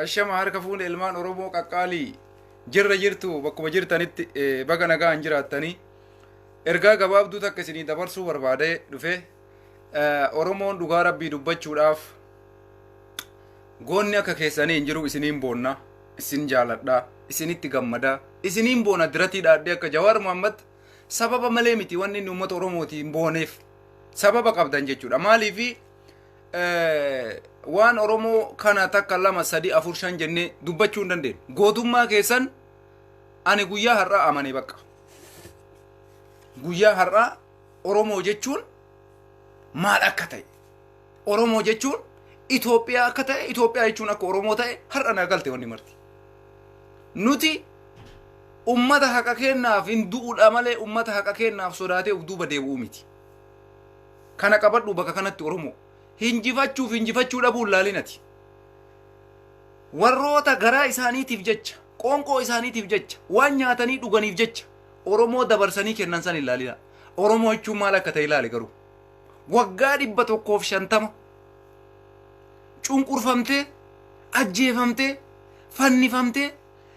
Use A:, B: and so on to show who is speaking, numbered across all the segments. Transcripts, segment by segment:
A: Ashama harka fuune ilmaan Oromoo qaqqaalii jirra jirtu bakkuma jirtanitti baga nagaan jiraattanii ergaa gabaabduu takka isinii dabarsuu barbaadee dhufe Oromoon dhugaa Rabbii dubbachuudhaaf goonni akka keessanii hin jiru isiniin boonna isin jaaladha isinitti gammada isiniin boona durattii dhaadhee akka Jawaar Muhammad sababa malee miti wanni inni uummata Oromootiin booneef sababa qabdan jechuudha maaliifi waan Oromoo kana takka lama sadi afur shan jennee dubbachuu hin dandeenye gootummaa keessan ani guyyaa har'aa amane bakka guyyaa har'aa Oromoo jechuun maal akka ta'e Oromoo jechuun Itoophiyaa akka ta'e Itoophiyaa jechuun akka Oromoo ta'e har'a na galte wanni marti nuti ummata haqa kennaaf hin du'uudha malee ummata haqa kennaaf sodaatee uf duuba deebi'uu miti kana qabadhu bakka kanatti Oromoo hinjifachuu dhabuun laalinati warroota garaa isaaniitiif jecha qoonqoo isaaniitiif jecha waan nyaatanii dhuganiif jecha Oromoo dabarsanii kennan san ilaalina Oromoo jechuun maal akka ta'e ilaali garuu waggaa 150 cunqurfamtee ajjeefamtee fannifamtee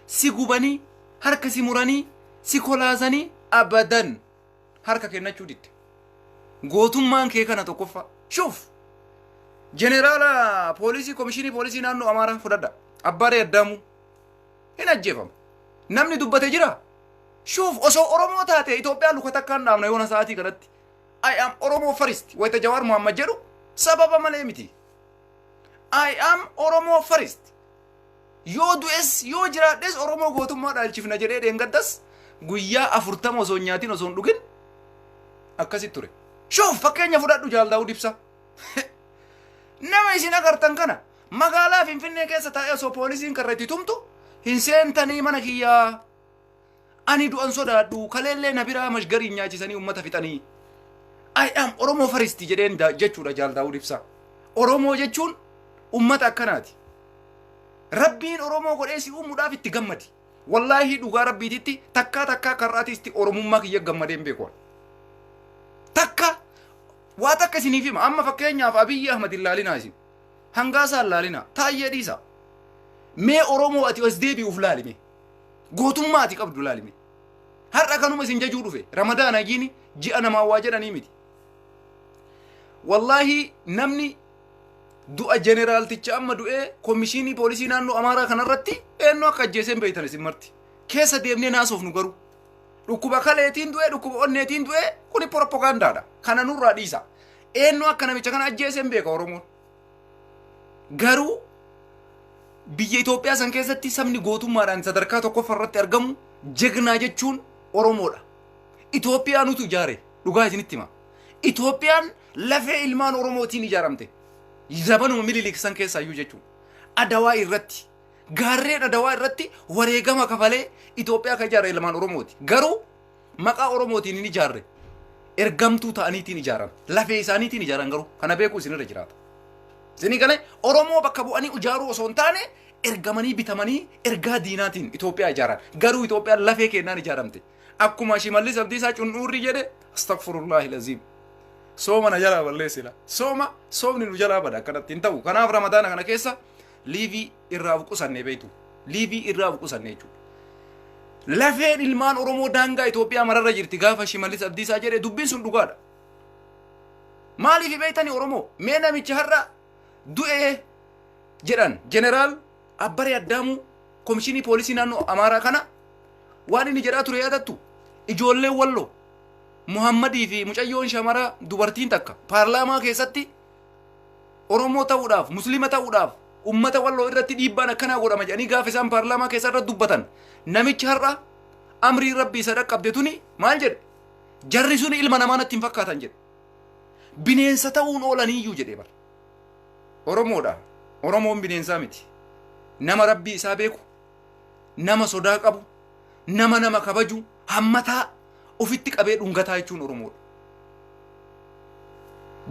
A: si gubanii harka si muranii si kolaasanii abadan harka kennachuu ditte gootummaan kee kana tokkoffaa shuuf Generala polisi komishini polisi naannoo Amaaraa fudhadha abbaaree addaamu hin ajjeefamu namni dubbate jira shuuf osoo Oromoo taate Itoophiyaa luka takkaan dhaabna yoona sa'aatii kanatti I am Oromoo first wayita Jawaar Muhammad jedhu sababa malee miti I am Oromoo first yoo du'es yoo jiraadhes Oromoo gootummaa dhaalchifna jedhee dheengaddas guyyaa 40 osoo nyaatiin osoo hin dhugin akkasit ture shuuf fakkeenya fudhadhu Jaaldaawud Ibsaa nama isin agartan kana magaalaa Finfinnee keessa taa'ee osoo poolisiin karreetti tumtu hin seentanii mana kiyyaa ani du'an sodaadhu kaleellee na biraa mashgarii nyaachisanii ummata fixanii I am Oromoo first jedheen jechuudha Jaaldaawud Ibsaa Oromoo jechuun ummata akkanaati Rabbiin Oromoo godhee si uumuudhaaf itti gammadi wallaahi dhugaa Rabbiititti takkaa karraatiisti Oromummaa kiyya gammadeen beeku takka waa takka isiniif hima amma fakkeenyaaf Abiy Ahmed ilaalina isin hangaasaa ilaalina taayyee dhiisa mee Oromoo ati as deebi'uuf laalime gootummaa ati qabdu laalime har'a kanuma isin jajuu dhufe Ramadaana jiini ji'a namaa waa jedhanii miti wallaahi namni du'a jeneraalticha amma du'ee komishinii poolisii naannoo Amaaraa kanarratti eenyu akka ajjeeseen beeytan isin marti keessa deemnee naasoof nu garuu dhukkuba kaleetiin du'e dhukkuba onneetiin du'e kuni propagaandaadha kana nurraa dhiisa eenyu akka namicha kana ajjeeseen beeka Oromoon garuu biyya Itoophiyaa san keessatti sabni gootummaadhaan sadarkaa tokkoffarratti argamu jegnaa jechuun Oromoodha Itoophiyaa nutu ijaare dhugaa isinitti hima Itoophiyaan lafee ilmaan Oromootiin ijaaramte zabanuma Minilik san keessaayyuu jechuun Adawaa irratti gaarreen Adawaa irratti wareegama kafalee Itoophiyaa kan ijaare ilmaan Oromooti garuu maqaa Oromootiin hin ijaarre ergamtuu ta'aniitiin ijaaran lafee isaaniitiin ijaaran garuu kana beekuu isinirra jiraata isinii galee Oromoo bakka bu'anii ijaaruu osoo hin taane ergamanii bitamanii ergaa diinaatiin Itoophiyaa ijaaran garuu Itoophiyaan lafee kennaan ijaaramte akkuma Shimallis Abdiisaa Cunnuurri jedhe astaghfirullaahi laziim sooma na jalaa balleessila soomni nu jalaa bada akkanatti hin ta'u kanaaf Ramadaana kana keessa liivii irraa buqusannee beeytu liivii irraa buqusannee jechuudha lafeen ilmaan Oromoo daangaa Itoophiyaa mararra jirti gaafa Shimallis Abdiisaa jedhe dubbiin sun dhugaadha maaliif beeytanii Oromoo mee namichi har'a du'ee jedhan jeneraal Abbaree Addaamuu komishinii poolisii naannoo Amaaraa kana waan inni jedhaa ture yaadattu ijoolleen Walloo Muhammadii fi mucayyoon shamaraa dubartiin takka paarlaamaa keessatti Oromoo ta'uudhaaf Muslima ta'uudhaaf ummata Walloo irratti dhiibbaan akkanaa godhama jedhanii gaafa isaan paarlaamaa keessa irratti dubbatan namichi har'a amrii Rabbii isa dhaqqabde tuni maal jedhe jarri suni ilma namaa natti hin fakkaatan jedhe bineensa ta'uun oolaniiyyuu jedhee bara Oromoodha Oromoon bineensaa miti nama Rabbii isaa beeku nama sodaa qabu nama kabaju hammataa ofitti qabee dhungataa jechuun Oromoodha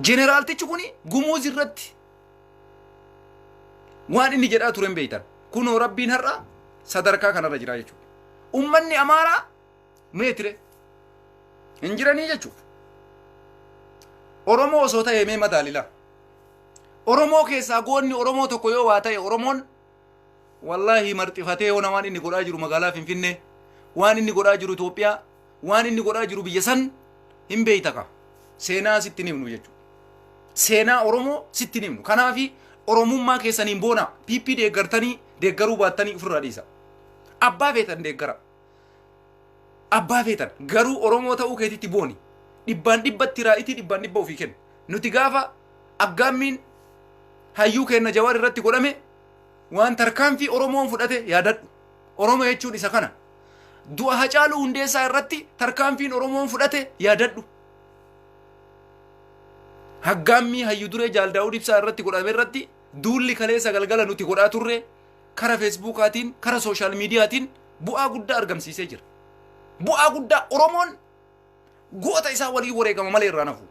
A: jeneraaltichi kuni gumuuz irratti waan inni jedhaa turen beeytan kunoo Rabbiin har'a sadarkaa kanarra jira jechuudha ummanni Amaaraa meetire hin jiranii jechuudha Oromoo osoo ta'ee mee madaalila Oromoo keessaa goonni Oromoo tokko yoo waa ta'e Oromoon wallahi marxifatee ona waan inni godhaa jiru magaalaa Finfinnee waan inni godhaa jiru Itoophiyaa waan inni godhaa jiru biyya san hin beeytaka seenaa sitti nimnu jechuudha seenaa Oromoo sitti nimnu kanaafi oromummaa keessaniin boona PP deeggartanii deeggaruu baattanii ofirraa dhiisa abbaa feetan deeggara abbaa feetan garuu Oromoo ta'uu keetitti booni dhibbaan dhibbatti raa'itii dhibbaan dhibba ofii kenna nuti gaafa aggaammiin hayyuu kenna Jawaar irratti godhame waan tarkaanfii Oromoon fudhate yaadadhu Oromoo jechuun isa kana du'a Hacaaluu Hundeessaa irratti tarkaanfiin Oromoon fudhate yaadadhu haggaammii hayyuu duree Jaal Daawud Ibsaa irratti godhame irratti duulli kaleessa galgala nuti godhaa turre kara Feesbuukaatiin kara sooshaal miidiyaatiin bu'aa guddaa argamsiisee jira bu'aa guddaa Oromoon goota isaa walii wareegama malee irraa nafu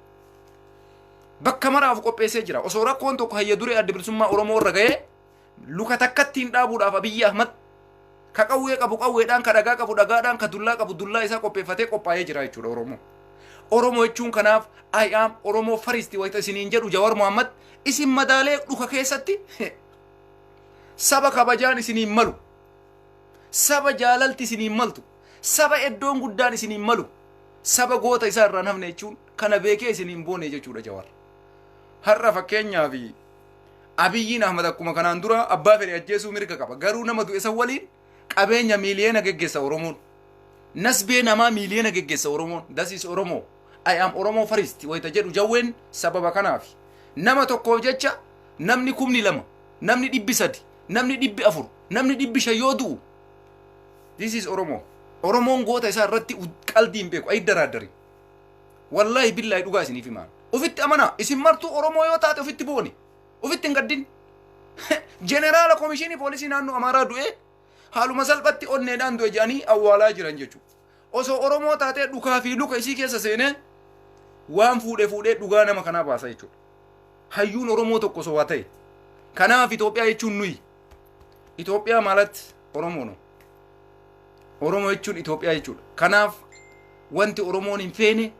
A: bakka maraaf qopheessee jira osoo rakkoon tokko hayya duree adda bilisummaa Oromoo irra ga'ee luka takkattiin dhaabuudhaaf Abiy Ahmed ka qawwee qabu qawweedhaan ka dhagaa qabu dhagaadhaan ka dullaa qabu dullaa isaa qopheeffatee qophaa'ee jira jechuudha Oromoo jechuun kanaaf I am Oromoo faristi wayita isiniin jedhu Jawaar Mohammad isin madaalee dhuka keessatti saba kabajaan isiniin malu saba jaalalti isiniin maltu saba eddoon guddaan isiniin malu saba goota isaa irraa hafne jechuun kana beekee isiniin boone jechuudha Jawaar har'a fakkeenyaaf Abiy Ahmed akkuma kanaan dura abbaa fedhe ajjeesuu mirga qaba garuu nama du'e san waliin qabeenya miiliyoona geggeessa Oromoon nasbee namaa miiliyoona geggeessa Oromoon that is Oromoo I am Oromoo faristi wayita jedhu jawween sababa kanaaf nama tokkoof jecha namni 12 namni 300 namni 400 namni 500 yoo du'u this is Oromoo Oromoon goota isaa irratti qaldiin beeku ay daraadari wallahi billahi dhugaa isiniif himaan ofitti amana isin martuu Oromoo yoo taate ofitti booni ofitti hin gaddin jeneraala komishinii poolisii naannoo Amaaraa du'e haaluma salphatti onneedhaan du'e jedhanii awwaalaa jiran jechuudha osoo Oromoo taatee dhukaa fi luka isii keessa seenee waan fuudhee dhugaa nama kanaa baasa jechuudha hayyuun Oromoo tokko osoo waa ta'e kanaaf Itoophiyaa jechuun nuyi Itoophiyaa maalatti Oromoo no Oromoo jechuun Itoophiyaa jechuudha kanaaf wanti Oromoon hin feene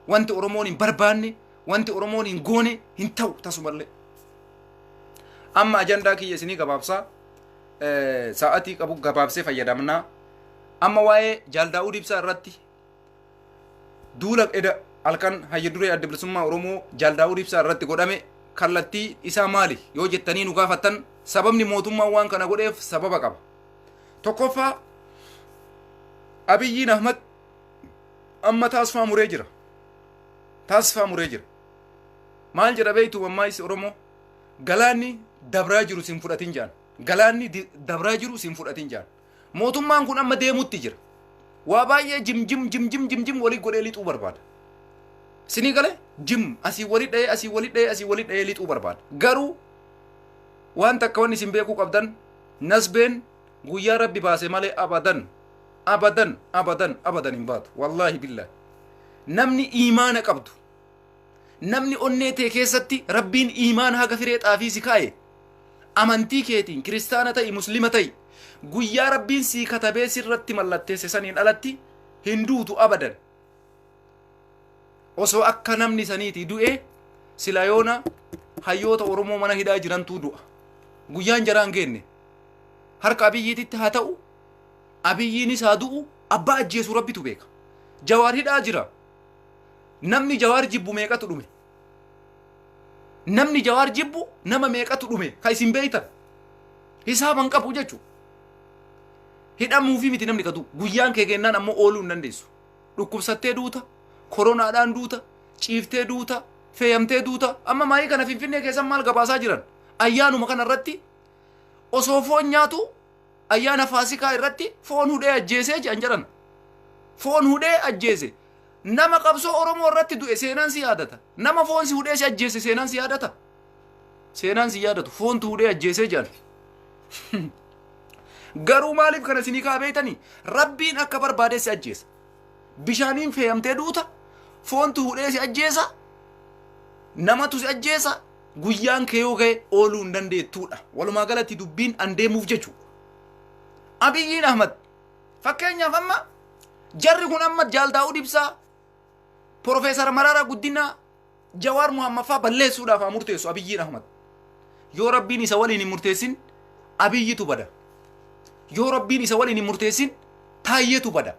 A: wanti Oromoon hin barbaanne wanti Oromoon hin goone hin ta'u tasumallee amma ajandaa kiyya isinii gabaabsaa sa'atii qabu gabaabsee fayyadamnaa amma waa'ee Jaal Daawud Ibsaa irratti duula eda halkan hayya duree adda bilisummaa Oromoo Jaal Daawud Ibsaa irratti godhame kallattii isaa maali yoo jettanii nu gaafattan sababni mootummaan waan kana godheef sababa qaba tokkoffaa Abiy Ahmed amma taasifaa muree jira maal jedha beeytu mammaayis Oromoo galaanni dabraa jiru sin fudhatin jaan galaanni dabraa jiru sin fudhatin jaan mootummaan kun amma deemutti jira waa baay'ee jim walii godhee lixuu barbaada sinii gale jim asii walii dha'ee lixuu barbaada garuu waan takka wanni isin beekuu qabdan nasbeen guyyaa rabbi baase malee abadan hin baatu wallahi billahi namni iimaana qabdu namni onnee tee keessatti rabbiin iimaan haga firee xaafii si kaa'e amantii keetiin kiristaana ta'i muslima ta'i guyyaa rabbiin sii katabee sirratti mallatteesse saniin alatti hin duutu abadan osoo akka namni saniiti du'e sila yoona hayyoota Oromoo mana hidhaa jirantuu du'a guyyaan jaraan geenne harka Abiyyiititti haa ta'u Abiyyiinis haa du'u abbaa ajjeesuu rabbitu beeka Jawaar hidhaa jira namni Jawaar jibbu meeqatu dhume namni Jawaar jibbu nama meeqatu dhume ka isin beeytan hisaaban qabu jechuudha hidhamuufi miti namni katu guyyaan kee kennaan ammoo ooluu hin dandeessu dhukkubsattee duuta koronaadhaan duuta ciiftee duuta feeyamtee duuta amma maayii kana Finfinnee keessan maal gabaasaa jiran ayyaanuma kana irratti osoo foon nyaatu ayyaana Faasikaa irratti foon hudhee ajjeesee jedhan foon hudhee ajjeese nama qabsoo Oromoo irratti du'e seenaan si yaadata nama foon si hudhee si ajjeese seenaan si yaadatu foon tu hudhee ajjeesee jedhan garuu maaliif kana isinii kaabeeytanii rabbiin akka barbaade si ajjeesa bishaaniin feeyamtee duuta foon tu hudhee si ajjeesa namatu si ajjeesa guyyaan kee yoo ga'e ooluu hin dandeettuudha walumaa galatti dubbiin an deemuuf jechuudha Abiy Ahmed fakkeenyaaf amma jarri kun amma Jaal Daawud Ibsaa Profeesar Mararaa Guddinaa Jawaar Mohammad faa balleessuudhaaf haa murteessu Abiy Ahmed yoo rabbiin isa waliin hin murteessin Abiyyitu bada yoo rabbiin isa waliin hin murteessin taayyeetu bada.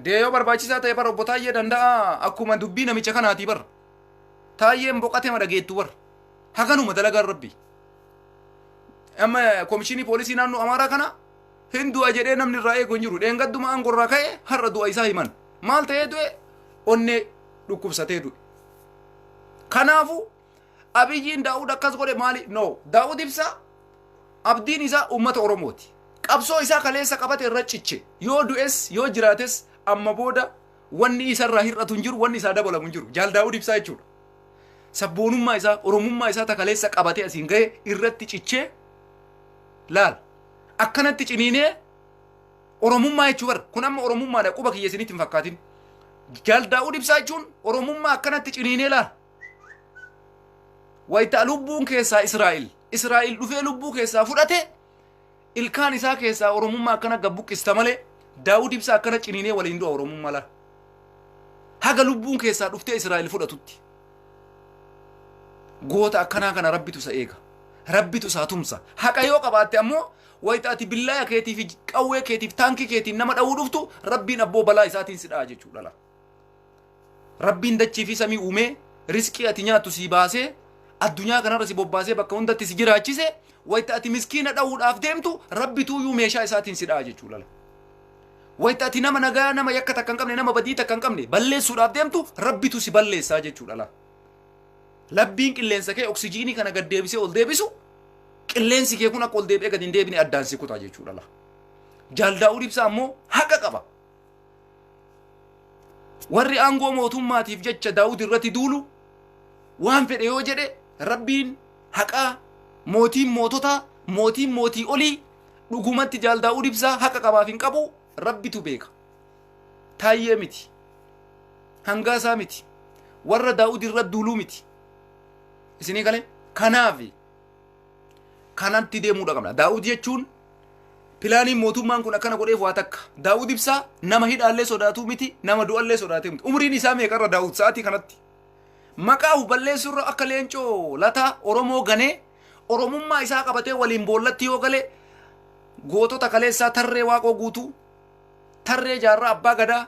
A: Dee yoo barbaachisaa ta'e bara obbo Taayyee danda'a akkuma dubbii namicha kanaati bara. Taayyeen boqatee madageettu bara. Haganuma dalagaan rabbi. Amma komishinii poolisii naannoo Amaaraa kana hindu'a jedhee namni irraa eegu hin jiru. Dheengadduma aangorraa ka'e har'a du'a isaa himan. Maal ta'ee du'e onnee dhukkubsatee du'e. Kanaafu Abiyyiin Daawud akkas godhe maali? No, Daawud ibsa abdiin isaa uummata Oromooti. Qabsoo isaa kaleessa qabate irra ciche. Yoo du'es yoo jiraates amma booda wanni isarraa hir'atu hin jiru, wanni isaa dabalamu hin jiru. Jaal Daawud ibsaa jechuudha. Sabboonummaa isaa, Oromummaa isaa takaleessa qabatee asiin ga'e irratti cichee laal. Akkanatti ciniinee Oromummaa jechuu bara. Kun amma Oromummaadha quba kiyya isinitti hin fakkaatin. Jaal Daawud ibsaa jechuun Oromummaa akkanatti ciniinee laal. Wayita lubbuun keessaa Israa'el dhufee lubbuu keessaa fudhate ilkaan isaa keessaa Oromummaa akkana gabbuqqista malee Daawud ibsaa akkana ciniinee waliin du'a Oromummaa laal. Haga lubbuun keessaa dhuftee Israa'el fudhatutti. Goota akkanaa kana rabbitu isa eega. Rabbitu isaa tumsa. Haqa yoo qabaatte ammoo wayita ati billaaya keetiif qawwee keetiif taankii keetiin nama dhawuu dhuftu rabbiin abboo balaa isaatiin si dha'a jechuudha la. Rabbiin dachii fi samii uumee riskii ati nyaattu si baasee addunyaa kanarra si bobbaasee bakka hundatti si jiraachise wayita ati miskiina dhawuudhaaf deemtu rabbituuyyuu meeshaa isaatiin si dha'a jechuudha la. Wayita ati nama nagaa nama yakka takka hin qabne nama badii takka hin qabne balleessuudhaaf deemtu rabbitu si balleessaa jechuudha la. Labbiin qilleensa kee oksijiinii kana gad deebisee ol deebisu qilleensi kee kun akka ol deebi'ee gad hin deebine addaan si kutaa jechuudha la. Jaal Daawud ibsaa ammoo haqa qaba. Warri aangoo mootummaatiif jecha Daawud irratti duulu waan fedhe yoo jedhe rabbiin haqaa mootiin moototaa mootiin mootii olii dhugumatti Jaal Daawud ibsaa haqa qabaaf hin qabu rabbitu beeka. Taayyee miti. Hangaasaa miti. Warra Daawud irratti duuluu miti. Isinii galee kanaafi kanatti deemuudha qabna. Daawud jechuun pilaaniin mootummaan kun akkana godheef waa takka. Daawud ibsaa nama hidhaallee sodaatu miti, nama du'allee sodaatee miti. Umriin isaa meeqarra Daawud sa'aatii kanatti? Maqaa balleessurra akka leencoo lataa Oromoo ganee Oromummaa isaa qabatee waliin boollatti yoo galee gootota kaleessaa tarree Waaqoo guutuu, tarree Jaarraa Abbaa Gadaa,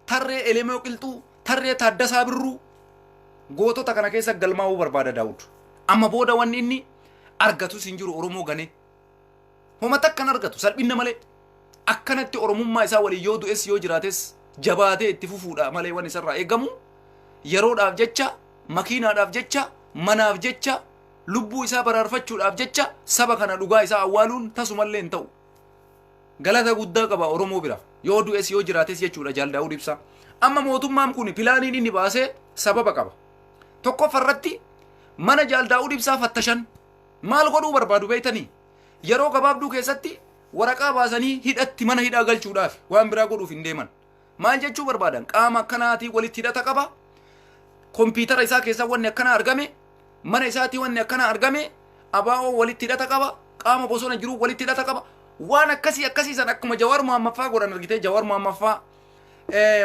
A: tarree Elemoo Qilxuu, tarree Taaddasaa Birruu gootota kana keessa galmaa'uu barbaada Daawud. Amma booda wanni inni argatus hin jiru Oromoo ganee. Homa takkan argatu salphinna malee akkanatti Oromummaa isaa waliin yoo du'es yoo jiraates jabaatee itti fufuudha malee waan isarraa eegamu yeroodhaaf jecha makiinaadhaaf jecha manaaf jecha lubbuu isaa baraarfachuudhaaf jecha saba kana dhugaa isaa awwaaluun tasumallee hin ta'u. Galata guddaa qaba Oromoo bira yoo du'es yoo jiraates jechuudha Jaal Daawud ibsaa. Amma mootummaan kun pilaaniin inni baasee sababa qaba. Tokkoffarratti mana Jaal Daawud ibsaa fattashan maal godhuu barbaadu beeytanii? Yeroo gabaabduu keessatti waraqaa baasanii hidhatti mana hidhaa galchuudhaaf waan biraa godhuuf hin deeman. Maal jechuu barbaadan? Qaama akkanaatii walitti hidhata qaba. Kompiitara isaa keessa wanni akkana argame, mana isaatii wanni akkana argame, abaa'oo walitti hidhata qaba, qaama bosona jiru walitti hidhata qaba. Waan akkasii san akkuma Jawaar Muhammaffaa godhan argitee Jawaar Muhammaffaa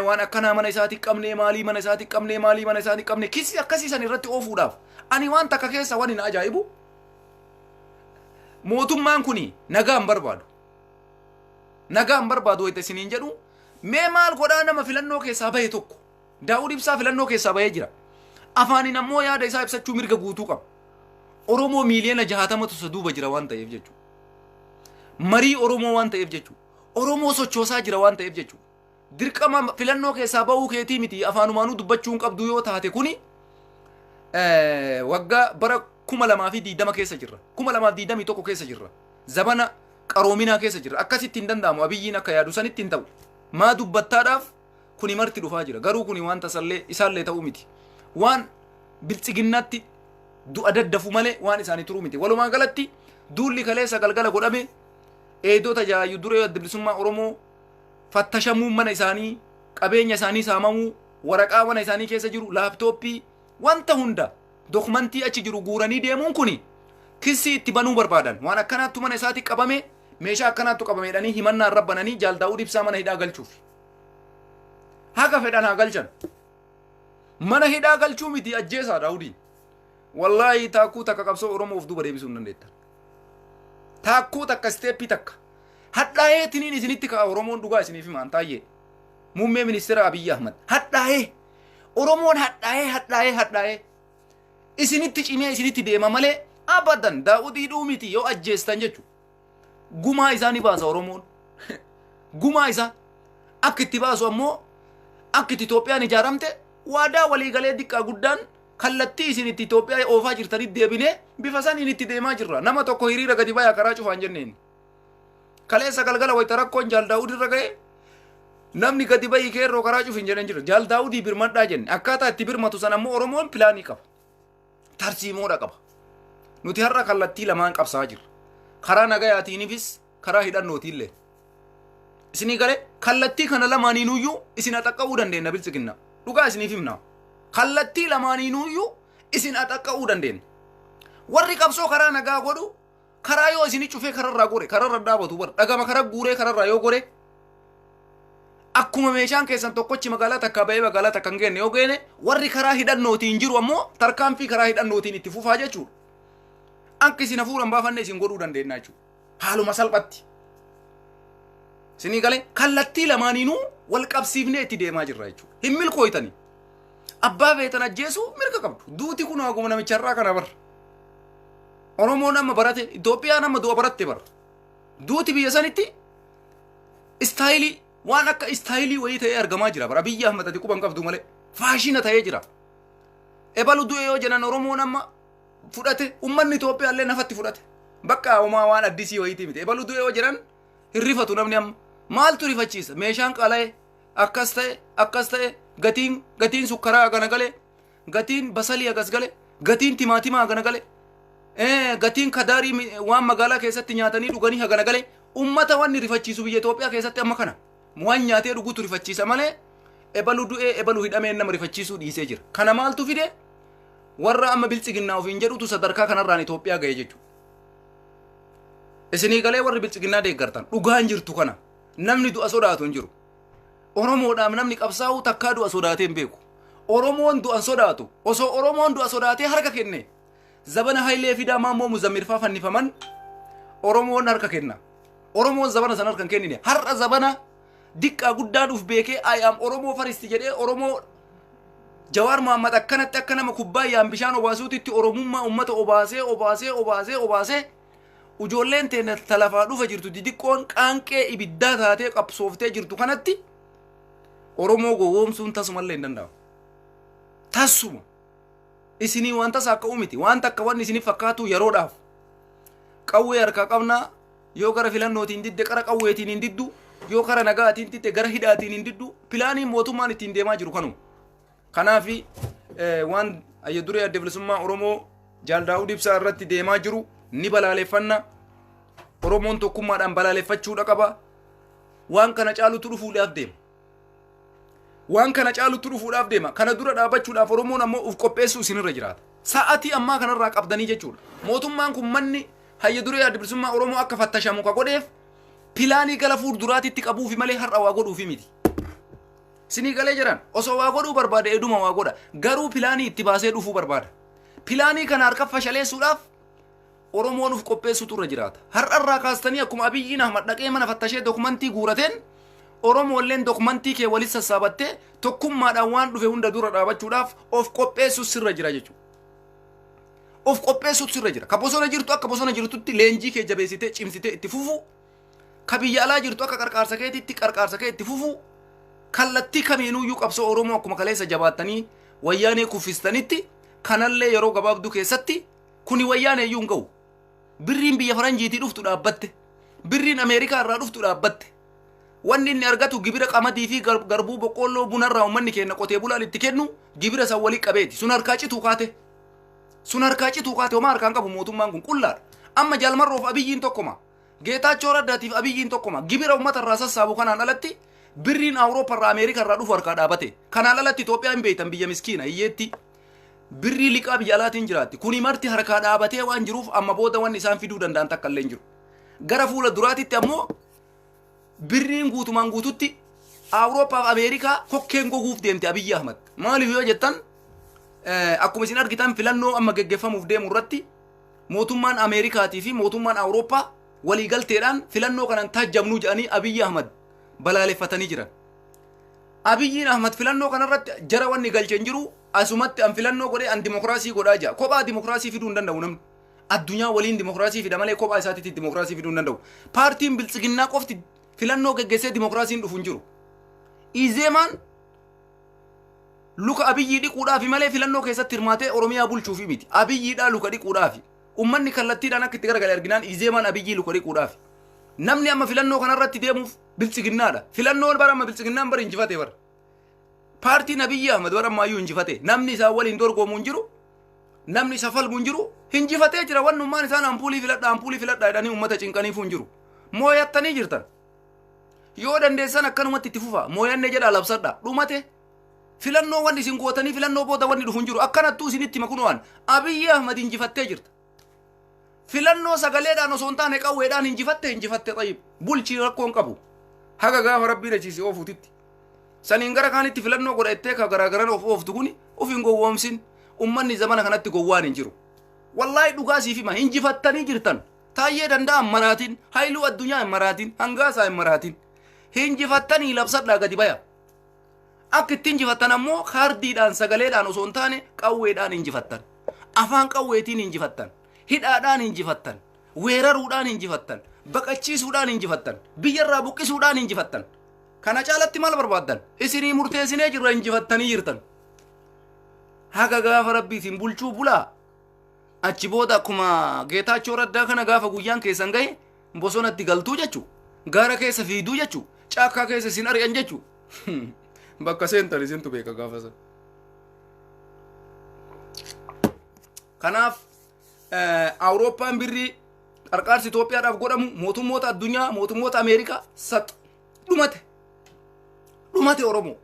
A: waan akkana mana isaatii qabnee maalii mana isaatii qabnee maalii mana isaatii qabnee kisi akkasii san irratti oofuudhaaf ani waan takka keessa waan hin ajaa'ibu mootummaan kuni nagaan barbaadu. Nagaan barbaadu wayita isiniin jedhu mee maal godhaa nama filannoo keessaa bahe tokko Daawud ibsaa filannoo keessaa bahee jira. Afaaniin ammoo yaada isaa ibsachuu mirga guutuu qaba. Oromoo miiliyoona 60 duuba jira waan ta'eef jechuudha. Marii Oromoo waan ta'eef jechuudha. Oromoo sochoosaa jira waan ta'eef jechuudha. Dirqama filannoo keessaa bahuu keetii miti afaanumaanuu dubbachuun qabdu yoo taate kuni waggaa bara 2020 keessa jirra. 2021 keessa jirra. Zabana qaroominaa keessa jirra. Akkasitti hin danda'amu Abiyyiin akka yaadu sanitti hin ta'u. Maa dubbattaadhaaf kuni marti dhufaa jira. Garuu kuni waan tasallee isaallee ta'uu miti. Waan biltsiginnaatti du'a daddafu malee waan isaanii turuu miti. Walumaa galatti duulli kaleessa galgala godhame eedota jaayu duree bilisummaa Oromoo fattashamuu mana isaanii qabeenya isaanii saamamuu waraqaa mana isaanii keessa jiru laaptooppii wanta hunda dokumentii achi jiru guuranii deemuun kuni kissi itti banuu barbaadan waan akkanaattu mana isaatti qabame meeshaa akkanaattu qabameedhanii himannaan rabbananii Jaal Daawud ibsaa mana hidhaa galchuuf haga fedhan haa galchan mana hidhaa galchuu miti ajjeesaa Daawudiin wallahi taakkuu takka qabsoo Oromoof duuba deebisuu hin dandeettan taakkuu takka steeppii takka hadhaa'ee tiniin isinitti ka'a Oromoon dhugaa isiniif himaan taayee muummee ministeera Abiy Ahmed hadhaa'ee Oromoon hadhaa'ee isinitti cimee isinitti deema malee abadan daa'udii dhuumiti yoo ajjeestan jechuudha. Gumaa isaanii baasa Oromoon gumaa isaa akka itti baasu ammoo akka itti Itoophiyaan ijaaramte waadaa waliigalee diqqaa guddaan kallattii isinitti Itoophiyaa oofaa jirtanitti deebinee bifa saniin itti deemaa jirra. Nama tokko hiriira gadi bayaa karaa cufaan jenneen kaleessa galgala wayita rakkoon Jaal Daawud irra ga'e namni gadi bayii keerroo karaa cufin jedhan jira. Jaal Daawudii birmadhaa jenne akkaataa itti birmatu san ammoo Oromoon pilaanii qaba tarsiimoodha qaba. Nuti har'a kallattii lamaan qabsaa jirra. Karaa nagayaatiinifis karaa hidhannootiillee isinii galee kallattii kana lamaaniinuyyuu isin axaqqa'uu dandeenya bilchiginna dhugaa isiniif himna. Kallattii lamaaniinuyyuu isin axaqqa'uu dandeenya. Warri qabsoo karaa nagaa godhu karaa yoo isinii cufee kararraa gore kararra dhaabatu bar dhagama karaa guuree kararraa yoo gore akkuma meeshaan keessan tokkochi magaalaa takka ba'ee magaalaa takka hin geenne yoo geene warri karaa hidhannootiin jiru ammoo tarkaanfii karaa hidhannootiin itti fufaa jechuudha. Akka isin hafuuran baafanne isin godhuu dandeenya jechuudha. Haaluma salphatti. Isinii galee kallattii lamaaniinuu wal qabsiifnee itti deemaa jirra jechuudha. Hin milkooytani. Abbaa beetan ajjeesuu mirga qabdu. Duuti kun akkuma namicharraa kana barra. Oromoon amma barate Itoophiyaan amma du'a baratte barra. Duuti biyya sanitti istaayilii waan akka istaayilii wayii ta'ee argamaa jira bara. Abiy Ahmed ati quban qabdu malee faashina ta'ee jira. Ebalu du'e yoo jedhan Oromoon amma fudhate ummanni Itoophiyaa illee nafatti fudhate. Bakka uumaa waan addisii wayiiti miti. Ebalu du'e yoo jedhan hirrifatu namni amma maaltu rifachiisa? Meeshaan qala'e akkas ta'e gatiin sukkaraa gana gale gatiin basalii agas gale gatiin timaatimaa gana gale gatiin kadaarii waan magaalaa keessatti nyaatanii dhuganii hagana gale ummata wanni rifachiisu biyya Itoophiyaa keessatti amma kana waan nyaatee dhugutu rifachiisa malee ebalu du'ee ebalu hidhameen nama rifachiisuu dhiisee jira. Kana maaltu fide? Warra amma bilchiginnaa ofiin jedhutu sadarkaa kanarraan Itoophiyaa ga'e jechuudha. Isinii galee warri bilchiginnaa deeggartan dhugaan jirtu kana namni du'a sodaatu hin jiru. Oromoodhaaf namni qabsaa'u takkaa du'a sodaatee hin beeku. Oromoon du'a sodaatu osoo Oromoon du'a sodaatee harka kenne zabana Hayilee Fidaa Maammoo Muzammirfaa fannifaman Oromoon harka kenna. Oromoon zabana san harka hin kennine har'a zabana diqqaa guddaan uf beekee ayyaam Oromoo faristi jedhee Oromoo Jawaar Mohammad akkanatti akka nama kubbaayyaan bishaan obaasuutitti Oromummaa ummata obaasee ujoolleen teenya talafaa dhufa jirtu didiqqoon qaanqee ibiddaa taatee qabsooftee jirtu kanatti Oromoo gowwoomsuun tasumallee hin danda'amu. Tasuma isinii wanta akka uumiti wanta akka wanni isinii fakkaatu yeroodhaaf qawwee harkaa qabnaa yoo gara filannootiin didde qara qawweetiin hin diddu yoo kara nagaatiin didde gara hidhaatiin hin diddu pilaaniin mootummaan ittiin deemaa jiru kanuma. Kanaafi waan ayya duree adda bilisummaa Oromoo Jaal Daawud Ibsaa irratti deemaa jiru ni balaaleffanna. Oromoon tokkummaadhaan balaaleffachuudha qaba. Waan kana caalutu dhufuudhaaf deema. Kana dura dhaabachuudhaaf Oromoon ammoo uf qopheessuu isinirra jiraata. Sa'atii ammaa kanarraa qabdanii jechuudha. Mootummaan kun manni hayya duree adda bilisummaa Oromoo akka fattashamu ka godheef pilaanii gala fuulduraatitti qabuufi malee har'a waa godhuufi miti. Isinii galee jiran osoo waa godhuu barbaade eduma waa godha. Garuu pilaanii itti baasee dhufuu barbaada. Pilaanii kana harka fashaleessuudhaaf Oromoon uf qopheessutu irra jiraata. Har'arraa kaastanii akkuma Abiyyiin Ahmad dhaqee mana fattashee dokumentii guurateen Oromoolleen dokumentii kee walit sassaabattee tokkummaadhaan waan dhufe hunda dura dhaabachuudhaaf of qopheessutu sirra jira jechuudha. Of qopheessutu sirra jira. Ka bosona jirtu akka bosona jirtutti leenjii kee jabeessitee cimsitee itti fufuu. Ka biyya alaa jirtu akka qarqaarsa kee itti fufuu. Kallattii kamiinuyyuu qabsoo Oromoo akkuma kaleessa jabaattanii wayyaanee kuffistanitti kanallee yeroo gabaabduu keessatti kuni wayyaanee iyyuu hin ga'u. Birriin biyya faranjiitii dhuftu dhaabbatte. Birriin Ameerikaa irraa dhuftu dhaabbatte. Wanni inni argatu gibira qamadii fi garbuu boqqolloo bunarraa uummanni keenya qotee bulaan itti kennu gibira san walii qabeeti. Sun harkaa cituu kaate homaa harkaan qabu mootummaan kun qullaadha. Amma Jaalmarroof Abiyyiin tokkoma. Geetaachoo Raddaatiif Abiyyiin tokkoma. Gibira uummata irraa sassaabu kanaan alatti birriin Awurooppaa irraa Ameerikaa irraa dhufu harkaa dhaabate. Kanaan alatti Itoophiyaa hin beektan biyya miskiina hiyyeetti. Birrii liqaa biyya alaatiin jiraatti. Kuni marti harkaa dhaabatee waan jiruuf amma booda wanni isaan fiduu danda'an takka illee hin jiru. Gara fuula duraatitti ammoo birriin guutumaan guututti Awurooppaaf Ameerikaa kokkeen goguuf deemte Abiy Ahmed. Maaliif yoo jettan akkuma isin argitan filannoo amma geggeeffamuuf deemu irratti mootummaan Ameerikaatii fi mootummaan Awurooppaa walii galteedhaan filannoo kanan taajjabnuu jedhanii Abiy Ahmed balaaleffatanii jiran. Abiy Ahmed filannoo kanarratti jara wanni galcheen jiru asumatti an filannoo godhee an dimokiraasii godhaa jira. Kophaa dimokiraasii fiduu hin danda'u namni. Addunyaa waliin dimokiraasii fida malee kophaa isaatiitti dimokiraasii fiduu hin danda'u. Paartiin biltsiginnaa qofti filannoo geggeessee dimokiraasiin dhufu hin jiru. Izeemaan luka Abiyyi dhiquudhaaf malee filannoo keessatti hirmaatee Oromiyaa bulchuuf miti. Abiyyiidhaa luka dhiquudhaaf. Ummanni kallattiidhaan akka itti garagalee arginaan Izeemaan Abiyyi luka dhiquudhaaf. Namni amma filannoo kanarratti deemuuf biltsiginnaadha. Filannoon bara amma biltsiginnaan bara injifate bara. Paartiin Abiy Ahmed bara ammayyuu injifate. Namni isaa waliin dorgomu hin jiru. Namni isa falmu hin jiru. Injifatee jira wannummaan isaan ampuulii filadhaa jedhanii uummata cinqaniif hin jiru. Mooyattanii jirtan. Yoo dandeessan akkanumatti itti fufa. Mooyanne jedhaa labsadha. Dhumate. Filannoo wanni isin gootanii filannoo booda wanni dhufu hin jiru. Akkanattuu isinitti makunuwaan Abiy Ahmed injifattee jirta. Filannoo sagaleedhaan osoo hin taane qawweedhaan injifatte tayyib. Bulchii rakkoon qabu. Haga gaafa rabbiin achiisi oofuutitti. Saniin gara kaanitti filannoo godhattee ka garagaran ooftu kuni ofiin gowwoomsin. Ummanni zamana kanatti gowwaan hin jiru. Wallahi dhugaa siif hima injifattanii jirtan. Taayyee danda'an maraatiin, hayluu addunyaa hin maraatiin, hangaasaa hin maraatiin. Injifattanii labsadhaa gadi baya. Akka itti injifattan ammoo kaardiidhaan sagaleedhaan osoo hin taane qawweedhaan injifattan. Afaan qawweetiin injifattan. Hidhaadhaan injifattan. Weeraruudhaan injifattan. Baqachiisuudhaan injifattan. Biyyarraa buqqisuudhaan injifattan. Kana caalatti maal barbaaddan? Isinii murteessinee jirra injifattanii jirtan. Haga gaafa rabbiitiin bulchuu bulaa. Achi booda akkuma Geetaachoo Raddaa kana gaafa guyyaan keessan gahe bosonatti galtuu jechuu. Gaara keessa fiiduu jechuu. Caakkaa keessa isin ari'an jechuu. Bakka seentan isintu beeka gaafa sana. Kanaaf Awurooppaan birrii qarqaarsi Itoophiyaadhaaf godhamu mootummoota addunyaa mootummoota Ameerikaa sax dhumate. Dhumate Oromoo.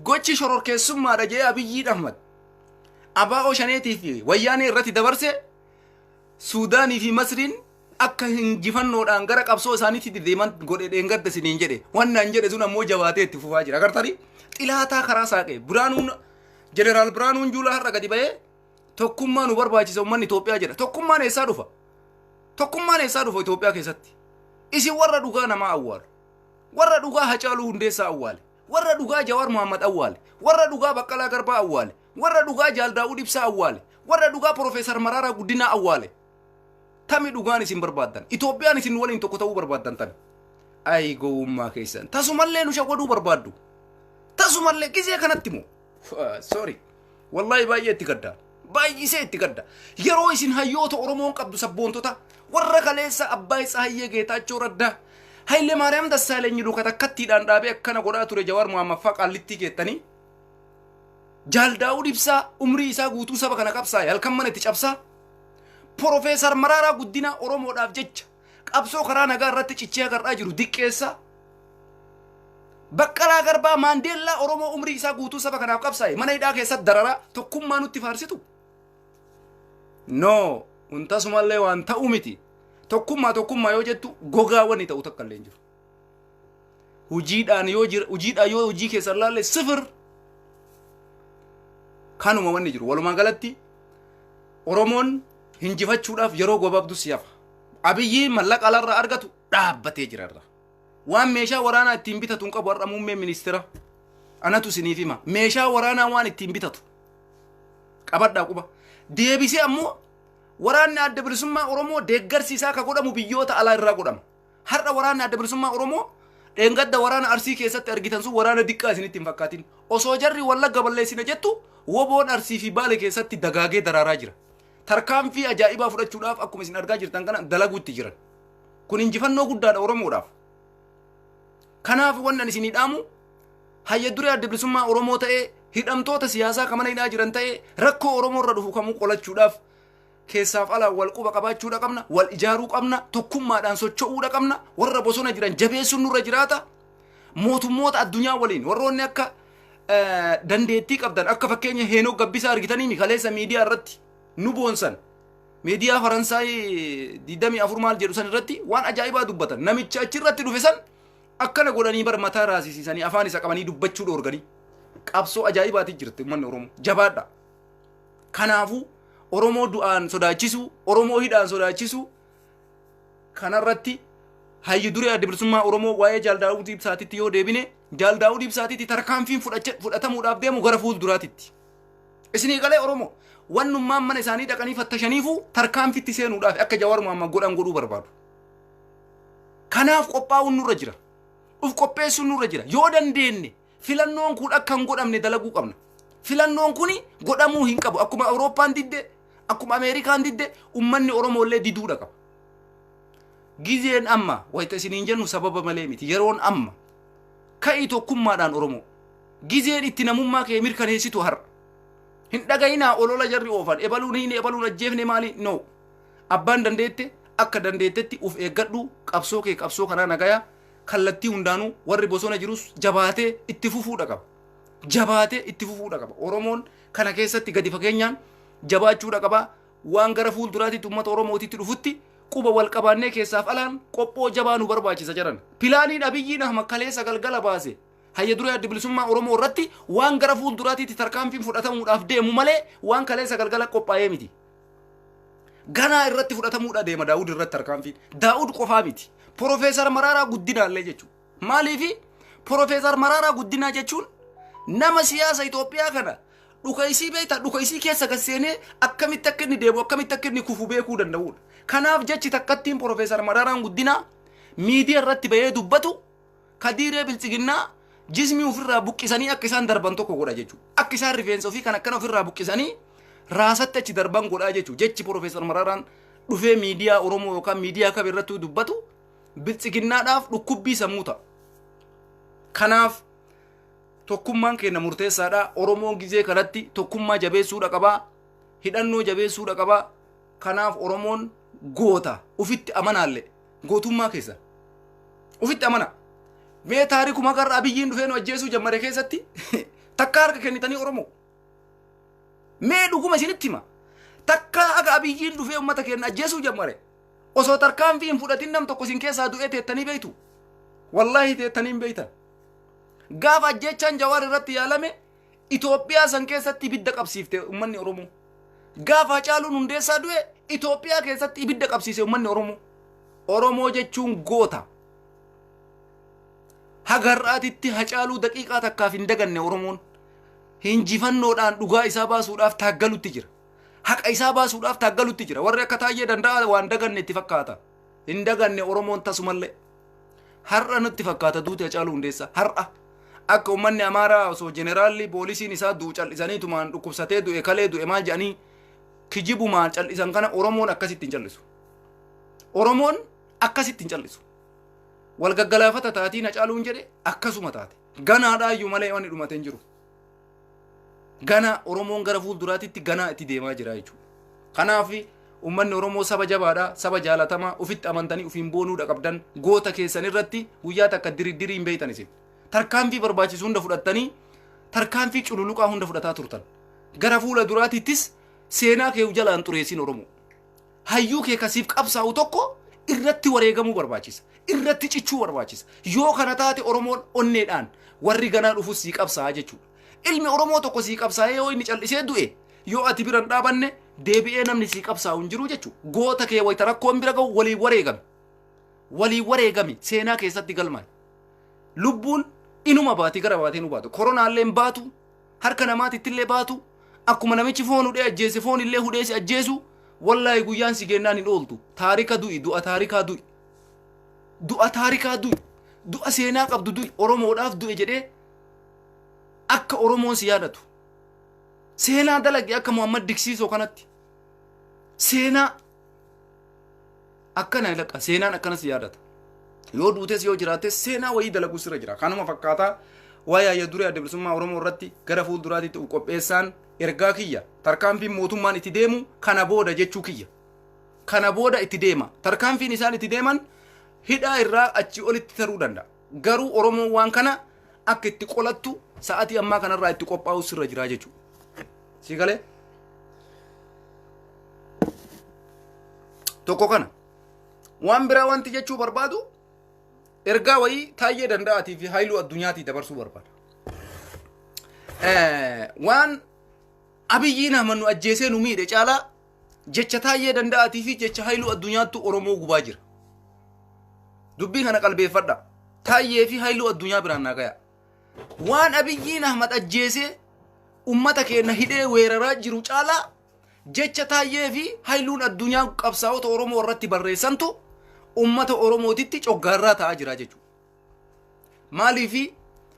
A: Gochi shororkeessummaadha jee Abiy Ahmed. Abaa Shaneetii fi wayyaanee irratti dabarse Suudaanii fi Masriin akka injifannoodhaan gara qabsoo isaaniitti deeman godhe dheengadda isiniin jedhe. Wannaan jedhe sun ammoo jabaatee itti fufaa jira. Agartanii xilaataa karaa saaqee Biraanuun Jeneraal Biraanuun Juulaa har'a gadi bahee tokkummaa nu barbaachisa ummanni Itoophiyaa jedha. Tokkummaan eessaa dhufa? Tokkummaan eessaa dhufa Itoophiyaa keessatti? Isin warra dhugaa namaa awwaalu. Warra dhugaa Hacaaluu Hundeessaa awwaale. Warra dhugaa Jawaar Muhammad awwaale. Warra dhugaa Baqqalaa Garbaa awwaale. Warra dhugaa Jaal Daawud Ibsaa awwaale. Warra dhugaa Profeesar Maraaraa Guddinaa awwaale. Tami dhugaan isin barbaaddan. Itoophiyaan isin waliin tokko ta'uu barbaaddan tan. Ay gowwummaa keessan. Tasumallee nu shawwaduu barbaaddu. Tasumallee gisee kanatti moo. Sorry. Wallahi baay'ee itti gadda. Baay'isee itti gadda. Yeroo isin hayyoota Oromoon qabdu sabboontota warra kaleessa Abbaa Hayyee Geetaachoo Raddaa Haile Maariyaam Dassaaleny luka takkattiidhaan dhaabee akkana godhaa ture Jawaar Muhammad faa qaallittii keettanii Jaal Daawud Ibsaa umrii isaa guutuu saba kana qabsaa'e halkan mana itti cabsaa Profeesar Maraaraa Guddinaa Oromoodhaaf jecha qabsoo karaa nagaa irratti cichee agarraa jiru diqqeessa Baqqalaa Garbaa Maandeellaa Oromoo umrii isaa guutuu saba kanaaf qabsaa'e mana hidhaa keessatti dararaa tokkummaa nutti faarsitu. No, untasumallee waan ta'u miti. Tokkummaa yoo jettu gogaa wanni ta'u takka illee jiru. Hujiidhaan yoo hujii keessa laalle sifir. Kanuma wanni jiru. Walumaa galatti Oromoon hinjifachuudhaaf yeroo gabaabduu siyafa. Abiyyi mallaqa alarraa argatu dhaabbatee jirarra. Waan meeshaa waraanaa ittiin bitatu hin qabu har'a muummee ministeera. Anatu isiniif hima. Meeshaa waraanaa waan ittiin bitatu. Qabadhaa quba. Deebisee ammoo waraanni adda bilisummaa Oromoo deeggarsiisaa ka godhamu biyyoota alaa irraa godhama. Har'a waraanni adda bilisummaa Oromoo dheengadda waraana Arsii keessatti argitan sun waraana diqqaa isinitti hin fakkaatin. Osoo jarri Wallagga balleessina jettu woboon Arsii fi Baale keessatti dagaagee daraaraa jira. Tarkaanfii ajaa'ibaa fudhachuudhaaf akkuma isin argaa jirtan kana dalaguutti jiran. Kun injifannoo guddaadha Oromoodhaaf. Kanaaf wannan isinii dhaamu hayya duree adda bilisummaa Oromoo ta'ee hidhamtoota siyaasaa kamana hidhaa jiran ta'ee rakkoo Oromoo irra dhufu kamuu qolachuudhaaf keessaaf alaa wal quba qabaachuudha qabna wal ijaaruu qabna tokkummaadhaan socho'uudha qabna warra bosona jiran jabeessuun nurra jiraata mootummoota addunyaa waliin warroonni akka dandeettii qabdan akka fakkeenya Heenoo Gabbisaa argitanii kaleessa miidiyaa irratti nu boonsan miidiyaa Faransaay 24 maal jedhu san irratti waan ajaa'ibaa dubbatan namicha achi irratti dhufe san akkana godhanii bar mataa raasisiisanii afaan isa qabanii dubbachuu dhoorganii qabsoo ajaa'ibaati jirti uummanni Oromoo jabaadha. Kanaafuu Oromoo du'aan sodaachisu Oromoo hidhaan sodaachisu kanarratti hayyu duree adda bilisummaa Oromoo waa'ee Jaal Daawud Ibsaatitti yoo deebine Jaal Daawud Ibsaatitti tarkaanfiin fudhatamuudhaaf deemu gara fuulduraatitti. Isinii galee Oromoo wannummaan mana isaanii dhaqanii fattashaniifu tarkaanfitti seenuudhaaf akka Jawaar Mohaammed godhan godhuu barbaadu. Kanaaf qophaa'uun nurra jira. Uf qopheessuun nurra jira. Yoo dandeenye filannoon kun akka hin godhamne dalaguu qabna. Filannoon kun godhamuu hin qabu. Akkuma Awurooppaan didde, akkuma Ameerikaan didde, ummanni Oromoo illee diduudha qaba. Gizeen amma wayita isiniin jennu sababa malee miti. Yeroon amma ka'ii tokkummaadhaan Oromoo. Gizeen itti namummaa kee mirkaneessitu har'a. Hin dhagayinaa olola jarri oofan. Ebaluun hin ebaluun ajjeefne maali? No. Abbaan dandeette akka dandeettetti uf eeggadhu qabsoo kee qabsoo kanaa nagaya kallattii hundaanuu warri bosona jirus jabaatee itti fufuudha qaba. Jabaatee itti fufuudha qaba. Oromoon kana keessatti gadi fageenyaan jabaachuudha qaba. Waan gara fuulduraatti uummata Oromootitti dhufutti quba wal qabaannee keessaaf alaan qophoo jabaa nu barbaachisa jedhan. Pilaaniin Abiyyiin Ahmed kaleessa galgala baase. Hayya duree adda bilisummaa Oromoo irratti waan gara fuulduraatti tarkaanfiin fudhatamuudhaaf deemu malee waan kaleessa galgala qophaa'ee miti. Ganaa irratti fudhatamuudha deema Daawud irratti tarkaanfiin. Daawud qofaa miti. Profeesar Mararaa Guddinaallee jechuudha. Maaliifi Profeesar Mararaa Guddinaa jechuun nama siyaasa Itoophiyaa kana dhukaisii beektaa dhukaisii keessa gasseenee akkamitti akka inni deemu akkamitti akka inni kufu beekuu danda'udha. Kanaaf jechi takkattiin Profeesar Mararaan Guddinaa miidiyaa irratti bahee dubbatu kadiiree bilchiginnaa jismii ofirraa buqqisanii akka isaan darban tokko godha jechuudha. Akka isaan rifeensa ofii kan akkana ofirraa buqqisanii raasatti achi darban godhaa jechuudha. Jechi Profeesar Mararaan dhufee miidiyaa Oromoo yookaan miidiyaa kam irratti dubbatu bilchiginnaadhaaf dhukkubbii sammuu ta'a. Kanaaf tokkummaan keenya murteessaadha. Oromoon gizee kanatti tokkummaa jabeessuudha qabaa. Hidhannoo jabeessuudha qabaa. Kanaaf Oromoon goota ufitti amanaallee gootummaa keessa ufitti amana. Mee taarikuma garra Abiyyiin dhufee nu ajjeesuu jammare keessatti takka harka kennitanii Oromoo. Mee dhuguma isinitti hima. Takka aga Abiyyiin dhufee uummata keenya ajjeesuu jammare. Osoo tarkaanfiin fudhatin nam tokko isin keessaa du'ee teettanii beeytu. Wallaahi teettanii hin beeytan. Gaafa ajjechaan Jawaar irratti yaalame Itoophiyaa san keessatti ibidda qabsiifte uummanni Oromoo. Gaafa Hacaaluun Hundeessaa du'e Itoophiyaa keessatti ibidda qabsiise uummanni Oromoo. Oromoo jechuun goota. Hagarraatitti Hacaaluu daqiiqaa takkaaf hin daganne Oromoon. Hinjifannoodhaan dhugaa isaa baasuudhaaf taaggalutti jira. Haqa isaa baasuudhaaf taaggalutti jira. Warri akka taayee danda'a waan daganne itti fakkaata. Hin daganne Oromoon tasumallee. Har'a nutti fakkaata duuti Hacaaluu Hundeessaa. Har'a akka uummanni Amaaraa osoo jeneraalli poolisiin isaa du'u cal'isaniitumaan dhukkubsatee du'e kalee du'e maal jedhanii kijibumaan cal'isan kana Oromoon akkasitti hin cal'isu. Oromoon akkasitti hin cal'isu. Wal gaggalaafata taatiin Hacaaluun jedhe akkasuma taate. Ganaadhaayyuu malee wanni dhumate hin jiru. Gana Oromoon gara fuulduraatitti ganaa itti deemaa jira jechuudha. Kanaaf uummanni Oromoo saba jabaadha, saba jaalatamaa, ufitti amantanii ufiin boonuudha qabdan goota keessan irratti guyyaa takka dirii hin beeytan isin. Tarkaanfii barbaachisu hunda fudhattanii tarkaanfii cululuqaa hunda fudhataa turtan. Gara fuula duraatittis seenaa kee jalaan xureessin Oromoo. Hayyuu kee kasiif qabsaa'u tokko irratti wareegamuu barbaachisa. Irratti cichuu barbaachisa. Yoo kana taate Oromoon onneedhaan warri ganaa dhufus sii qabsaa'a jechuudha. Ilmi Oromoo tokko sii qabsaa'ee yoo inni cal'isee du'e yoo ati biran dhaabanne deebi'ee namni sii qabsaa'u hin jiru jechuudha. Goota kee wayita rakkoon bira ga'u walii wareegame. Walii wareegame seenaa keessatti galmaa'e. Lubbuun inuma baati gara baatee nu baatu. Koronaallee hin baatu. Harka namaatittillee baatu. Akkuma namichi foon hudhee ajjeese foon illee hudhee si ajjeesu. Wallaahi guyyaan si gennaan hin ooltu. Taarika du'i du'a taarikaa du'i. Du'a taarikaa du'i. Du'a seenaa qabdu du'i. Oromoodhaaf du'e jedhee akka Oromoon si yaadatu. Seenaa dalage akka Muhammad Diksiisoo kanatti. Seenaa akkana ilaqa. Seenaan akkanas yaadata. Yoo duutes yoo jiraates seenaa wayii dalagu sirra jira. Kanuma fakkaataa waa'ee hayya duree adda bilisummaa Oromoo irratti gara fuulduraatti qopheessaan ergaa kiyya. Tarkaanfiin mootummaan itti deemu kana booda jechuu kiyya. Kana booda itti deema. Tarkaanfiin isaan itti deeman hidhaa irraa achi olitti taruu danda'a. Garuu Oromoon waan kana akka itti qolattu sa'atii ammaa kanarraa itti qophaa'u sirra jira jechuudha. Si galee? Tokko kana. Waan biraa wanti jechuu barbaadu ergaa wayii taayee danda'atii fi hayluu addunyaatii dabarsuu barbaada. Waan Abiyyiin Ahmed nu ajjeesee nu miidhe caalaa jecha taayee danda'atii fi jecha hayluu addunyaattu Oromoo gubaa jira. dubbii kana qalbeeffadha. Taayyee fi hayluu addunyaa biraan naa gaya. Waan Abiyyiin Ahmad ajjeesee ummata keenya hidhee weeraraa jiru caalaa jecha taayyee fi hayluun addunyaa qabsaa'ota Oromoo irratti barreessantu ummata Oromootitti coggaarraa ta'aa jira jechuudha. Maaliifi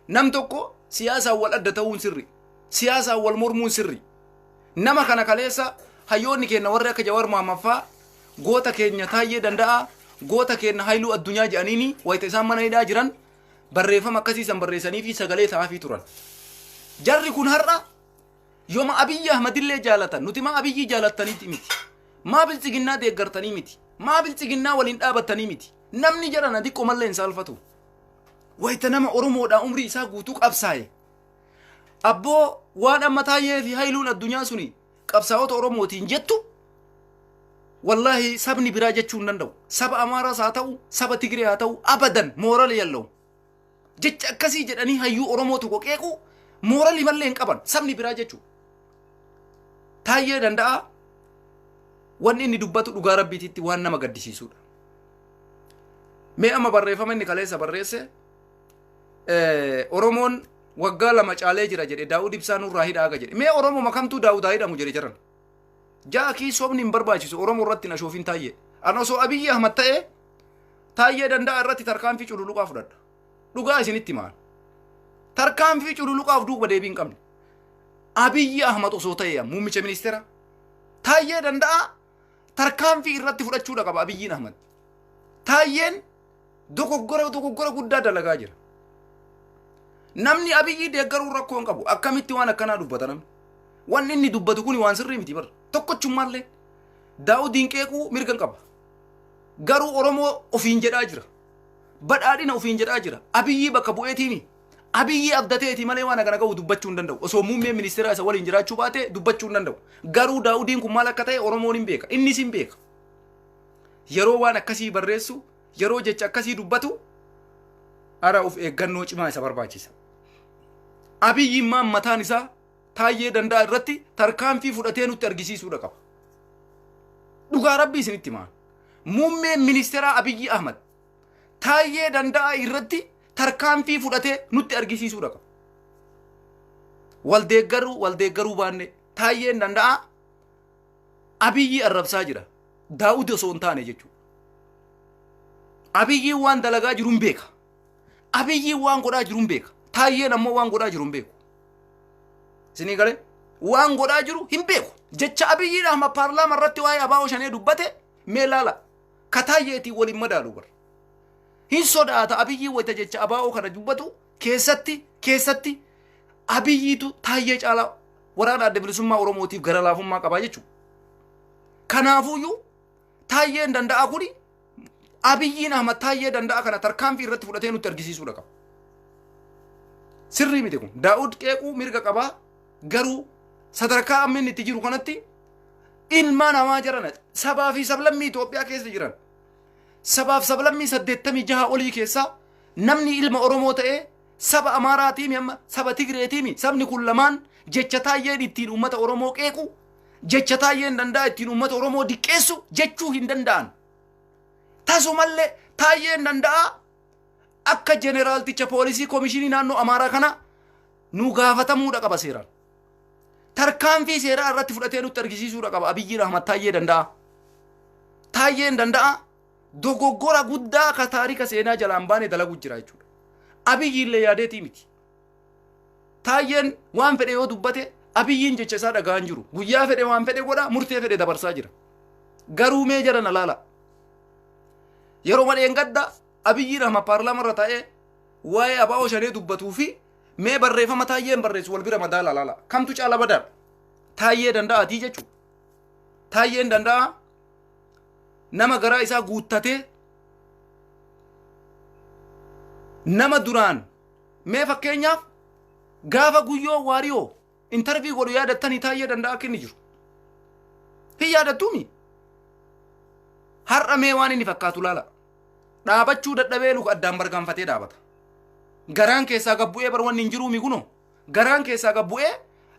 A: nam tokko siyaasaan wal adda ta'uun sirri, siyaasaan wal mormuun sirri. Nama kana kaleessa hayyoonni keenya warri akka Jawaar Mohammad goota keenya taayyee danda'a, goota keenya hayluu addunyaa jedhaniini wayita isaan mana hidhaa jiran barreeffama akkasiisan barreessanii fi sagalee ta'aafii turan. Jarri kun har'a yooma Abiy Ahmed illee jaalatan nuti maa Abiyyi jaalattaniiti miti, maa bilchiginnaa deeggartanii miti, maa bilchiginnaa waliin dhaabattanii miti. Namni jarana diqqoo mallee hin saalfatu. Wayita nama Oromoodhaa umrii isaa guutuu qabsaa'e abboo waan amma taayyee fi hayluun addunyaa suni qabsaa'ota Oromootiin jettu wallahi sabni biraa jechuu hin danda'u. Saba Amaaraas haa ta'u, saba Tigree haa ta'u abadan moorali yalla'u. Jecha akkasii jedhanii hayyuu Oromootu qoqeequ moorali mallee hin qaban sabni biraa jechuu. Taayyee danda'a wanni inni dubbatu dhugaa rabbiititti waan nama gaddisiisuudha. Mee amma barreeffama inni kaleessa barreesse Oromoon waggaa 2 caalee jira jedhe Daawud Ibsaa nurraa hidhaa aga jedhe. Mee Oromoo makamtuu Daawud haa hidhamu jedhe jiran. Jaakii sobni hin barbaachisu Oromoo irratti na shoofin taayyee. An osoo Abiy Ahmad ta'ee taayyee danda'a irratti tarkaanfii cululuqaa fudhadha. Dhugaa isinitti maal? Tarkaanfii cululuqaaf duuba deebii hin qabne. Abiy Ahmad osoo ta'ee muummicha ministeera taayyee danda'a tarkaanfii irratti fudhachuudha qaba Abiy Ahmad. Taayyeen dogoggora guddaa dalagaa jira. Namni Abiyyi deeggaruu rakkoo hin qabu. Akkamitti waan akkanaa dubbata namni? Wanni inni dubbatu kun waan sirrii miti bar. Tokkochummallee Daawudiin qeequu mirga hin qaba. Garuu Oromoo ofiin jedhaa jira. Badhaadhina ofiin jedhaa jira. Abiyyi bakka bu'eetiimi. Abiyyi abdateeti malee waan akkana qabu dubbachuu hin danda'u. Osoo muummeen ministeera isa waliin jiraachuu baate dubbachuu hin danda'u. Garuu Daawudiin kun maal akka ta'e Oromoon hin beeka. Innis hin beeka. Yeroo waan akkasii barreessu, yeroo jecha akkasii dubbatu ara of eeggannoo cimaa isa barbaachisa. Abiyyi immaan mataan isaa taayyee danda'a irratti tarkaanfii fudhatee nutti argisiisuudha qaba. Dhugaa rabbii isinitti maal? Muummeen ministeeraa Abiy Ahmad taayyee danda'a irratti tarkaanfii fudhatee nutti argisiisuudha qaba. Waldeeggaruu baanne taayyeen danda'a Abiyyi arrabsaa jira. Daawud osoo hin taane jechuudha. Abiyyi waan dalagaa jiru hin beeka. Abiyyi waan godhaa jiru hin beeka. Taayyeen ammoo waan godhaa jiru hin beeku. Isinii galee waan godhaa jiru hin beeku. Jecha Abiyyiin amma paarlaamaa irratti waa'ee abaa'oo shanee dubbate mee laala. Ka taayyeetiin waliin madaalu bar. Hin sodaata Abiyyiin wayita jecha abaa'oo kana dubbatu keessatti Abiyyiitu taayyee caalaa waraana adda bilisummaa Oromootiif gara laafummaa qabaa jechuudha. Kanaafuyyuu taayyeen danda'a kuni Abiyyiin Ahmad taayyee danda'a kana tarkaanfii irratti fudhatee nutti argisiisuudha qaba. Sirrii miti kun Daawud qeequu mirga qabaa garuu sadarkaa amma inni itti jiru kanatti ilma namaa jiran sabaa fi sablammii Itoophiyaa keessa jiran sabaaf sablammii 86 olii keessaa namni ilma Oromoo ta'ee saba Amaaraatiimi amma saba Tigreetiimi sabni kun lamaan jecha taayyeen ittiin uummata Oromoo qeequ jecha taayyeen danda'a ittiin uummata Oromoo diqqeessu jechuu hin danda'an. Tasumallee taayyeen danda'a akka jeneraalticha poolisii komishinii naannoo Amaaraa kana nu gaafatamuudha qaba seeraan. Tarkaanfii seeraa irratti fudhatee nutti argisiisuudha qaba Abiyyiin Ahmad taayyee danda'a. Taayyeen danda'a dogoggora guddaa ka taarika seenaa jalaan baane dalagu jira jechuudha. Abiyyiin illee yaadeetii miti. Taayyeen waan fedhe yoo dubbate Abiyyiin jecha isaa dhagaan jiru. Guyyaa fedhe waan fedhe godha murtee fedhe dabarsaa jira. Garuu mee jara na laala. Yeroo malee gadda Abiyyiin Ahmad paarlaamaa irra taa'ee waa'ee abaa'oo shanee dubbatuu fi mee barreeffama taayyeen barreessu wal bira madaala laala. Kamtu caala badaa? Taayyee danda'atii jechuudha. Taayyeen danda'a nama garaa isaa guuttatee nama duraan mee fakkeenyaaf gaafa guyyoo waariyoo intervii godhu yaadattanii taayyee danda'a akka inni jiru. Hin yaadattuumi? Har'a mee waan inni fakkaatu laala. Dhaabachuu dadhabee luka addaan bargaanfatee dhaabata. Garaan keessaa gabbu'ee bar wanni hin jiruumi kuno. Garaan keessaa gabbu'ee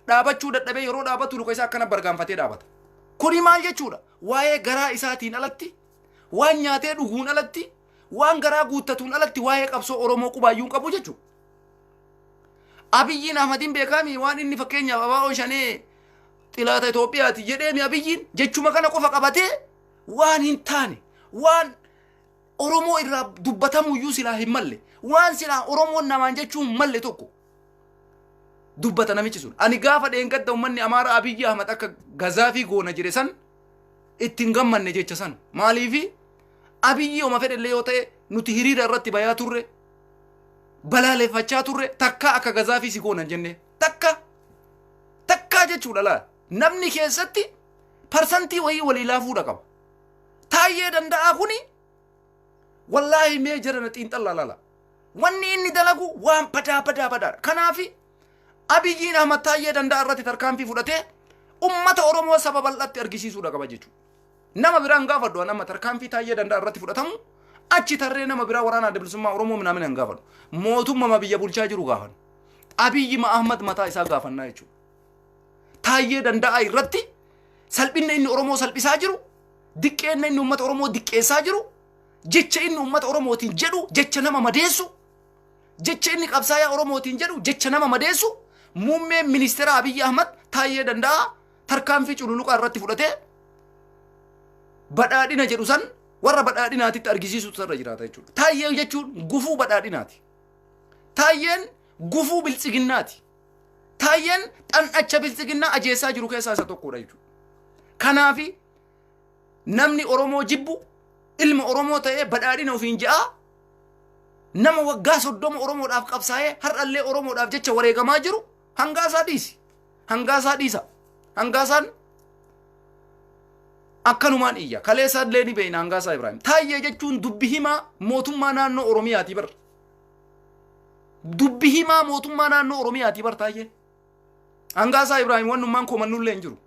A: dhaabachuu dadhabee yeroo dhaabatu luka isaa akkana bargaanfatee dhaabata. Kuni maal jechuudha? Waa'ee garaa isaatiin alatti, waan nyaatee dhuguun alatti, waan garaa guuttatuun alatti waa'ee qabsoo Oromoo qubaayyuu qabu jechuudha. Abiyyiin Ahmadiin beekami waan inni fakkeenyaaf abaa'oo shanee xilaata Itoophiyaati jedheemi Abiyyiin jechuma kana qofa qabatee waan hin taane waan Oromoo irraa dubbatamuyyuu silaa hin malle waan silaa Oromoon namaan jechuun malle tokko dubbata namichi sun. Ani gaafa dheengadda ummanni Amaara Abiyyi Ahmad akka Gazaafii goona jedhe san ittiin gammanne jecha san maaliifi Abiyyi oma fedhellee yoo ta'e nuti hiriira irratti bayaa turre balaaleffachaa turre takka akka Gazaafii si goonan jenne takka jechuudha laa namni keessatti parsantii wayii walii laafuudha qaba. Taayyee Danda'aa kuni wallahi mee jarana xiinxallaa lala wanni inni dalagu waan badaa kanaafi Abiyyiin Ahmad Taayyee Danda'aa irratti tarkaanfii fudhatee ummata Oromoo saba bal'atti argisiisuudha qaba jechuudha. Nama biraan gaafadhu nama tarkaanfii Taayyee Danda'aa irratti fudhatamu achi tarree nama biraa waraana adda bilisummaa Oromoo minaamin hin gaafadhu. Mootummaa biyya bulchaa jiru gaafan. Abiyyi Ahmad mataa isaa gaafannaa jechuudha. Taayyee Danda'aa irratti salphinna inni Oromoo salphisaa jiru, diqqeenna inni ummata Oromoo diqqeessaa jiru, jecha inni ummata Oromootiin jedhu jecha nama madeessu, jecha inni qabsaayaa Oromootiin jedhu jecha nama madeessu. Muummeen ministeera Abiy Ahmed Taayyee Danda'aa tarkaanfii cululuqaa irratti fudhatee badhaadhina jedhu san warra badhaadhinaatitti argisiisutu irra jiraata jechuudha. Taayyee jechuun gufuu badhaadhinaati. Taayyeen gufuu biltsiginnaati. Taayyeen dhandhacha biltsiginnaa ajeessaa jiru keessaa isa tokkodha jechuudha. Kanaafi namni Oromoo jibbu ilma Oromoo ta'ee badhaadhina ofiin ja'a nama waggaa 30 Oromoodhaaf qabsaa'ee har'allee Oromoodhaaf jecha wareegamaa jiru hangaasaa dhiisi. Hangaasaa dhiisa. Hangaasaan akkanumaan iyya. Kaleessaan illee ni beeyna hangaasaa Ibrahim. Taayyee jechuun dubbi himaa mootummaa naannoo Oromiyaati bar. Dubbi himaa mootummaa naannoo Oromiyaati bar Taayyee. Hangaasaa Ibrahim wannummaan koomannullee hin jiru.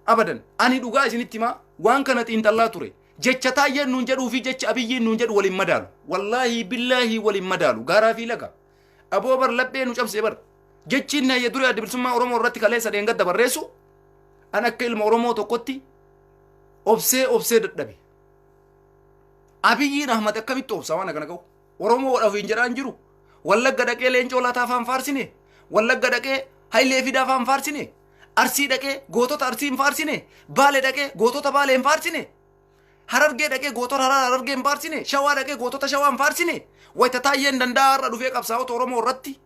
A: Abadan. Ani dhugaa isinitti himaa waan kana xiinxallaa ture. Jecha Taayyeen nuun jedhuu fi jecha Abiyyiin nuun jedhu waliin madaalu. Wallaahi billaahi waliin madaalu. Gaaraa fi laga. Aboo bar laphee nu cabsee bar. Jechiin na dura adda bilisummaa Oromoo irratti kaleessa dheengadda barreessu an akka ilma Oromoo tokkotti obsee dadhabe. Abiyyiin Ahmad akkamitti obsa waan kana qabu. Oromoo wadhaaf hin jedhaan jiru. Wallagga dhaqee Leencoo Laataa afaan faarsine. Wallagga dhaqee Hayilee Fidaa afaan faarsine. Arsii dhaqee gootota Arsii hin faarsine. Baalee dhaqee gootota Baalee hin faarsine. Harargee dhaqee gootota Harargee hin faarsine. Shawaa dhaqee gootota Shawaa hin faarsine. Wayita Taayyeen Danda'aa irra dhufee qabsaa'ota Oromoo irratti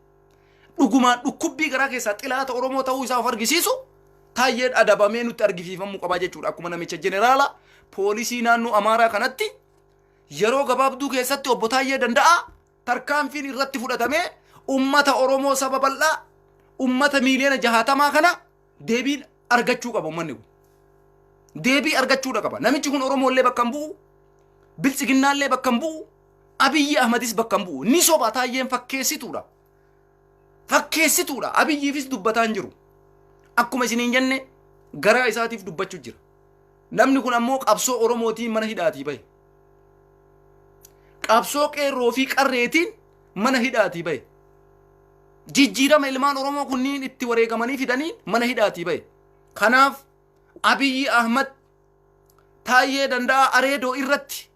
A: dhugumaan dhukkubbii garaa keessaa xilaata Oromoo ta'uu isaa of argisiisu Taayyeen adabamee nutti argisiifamuu qabaa jechuudha. Akkuma namicha jeneraala poolisii naannoo Amaaraa kanatti yeroo gabaabduu keessatti obbo Taayyee Danda'aa tarkaanfiin irratti fudhatamee ummata Oromoo saba bal'aa ummata miiliyoona 60 kana deebiin argachuu qaba ummanni kun. Deebii argachuudha qaba. Namichi kun Oromoollee bakka hin bu'u, Biltsiginnaallee bakka hin bu'u, Abiyyi Ahmadis bakka hin bu'u. Ni soba Taayyeen fakkeessituudha. Fakkeessituudha. Abiyyiifis dubbataa hin jiru. Akkuma isiniin jenne garaa isaatiif dubbachuu jira. Namni kun ammoo qabsoo Oromootiin mana hidhaatii bahe. Qabsoo qeerroo fi qarreetiin mana hidhaatii bahe. Jijjiirama ilmaan Oromoo kunniin itti wareegamanii fidanii mana hidhaatii bahe. Kanaaf Abiy Ahmed Taayyee Danda'aa areedoo irratti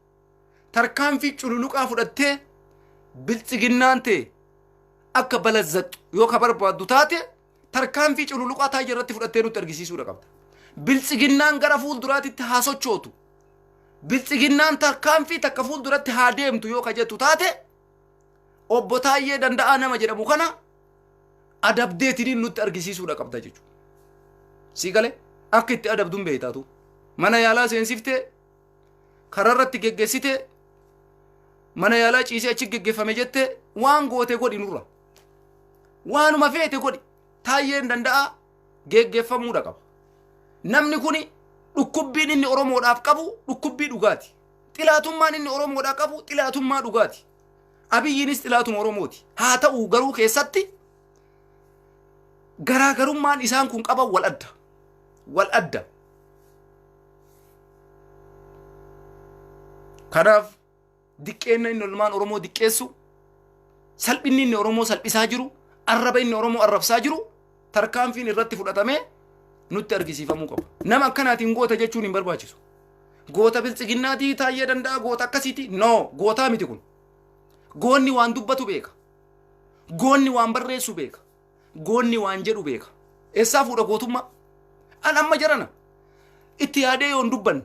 A: tarkaanfii cululuqaa fudhattee biltsiginnaan ta'e akka balazzatu yoo ka barbaaddu taate tarkaanfii cululuqaa Taayyee irratti fudhattee nutti argisiisuudha qabda. Biltsiginnaan gara fuulduraatitti haa sochootu. Biltsiginnaan tarkaanfii takka fuulduratti haa deemtu yoo ka jettu taate obbo Taayyee Danda'aa nama jedhamu kana adabdeetiniin nutti argisiisuudha qabda jechuudha. Sii galee akka itti adabduun beektaatu mana yaalaa seensiftee kararratti geggeessitee mana yaalaa ciisee achi geggeeffame jettee waan goote godhi nurra waanuma feete godhi. Taayyeen Danda'aa geggeeffamuudha qaba. Namni kuni dhukkubbiin inni Oromoodhaaf qabu dhukkubbii dhugaati. Xilaatummaan inni Oromoodhaaf qabu xilaatummaa dhugaati. Abiyyiinis xilaatuma Oromooti. Haa ta'u garuu keessatti garaagarummaan isaan kun qaban wal adda. Kanaaf diqqeenna inni ilmaan Oromoo diqqeessu, salphinni inni Oromoo salphisaa jiru, arraba inni Oromoo arrabsaa jiru tarkaanfiin irratti fudhatamee nutti argisiifamuu qaba. Nama akkanaatiin goota jechuun hin barbaachisu. goota biltsiginnaatii taayee danda'a goota akkasiiti no gootaa miti kun goonni waan dubbatu beeka goonni waan barreessu beeka goonni waan jedhu beeka eessaa fuudha gootummaa an amma jarana itti yaadee yoon dubbanne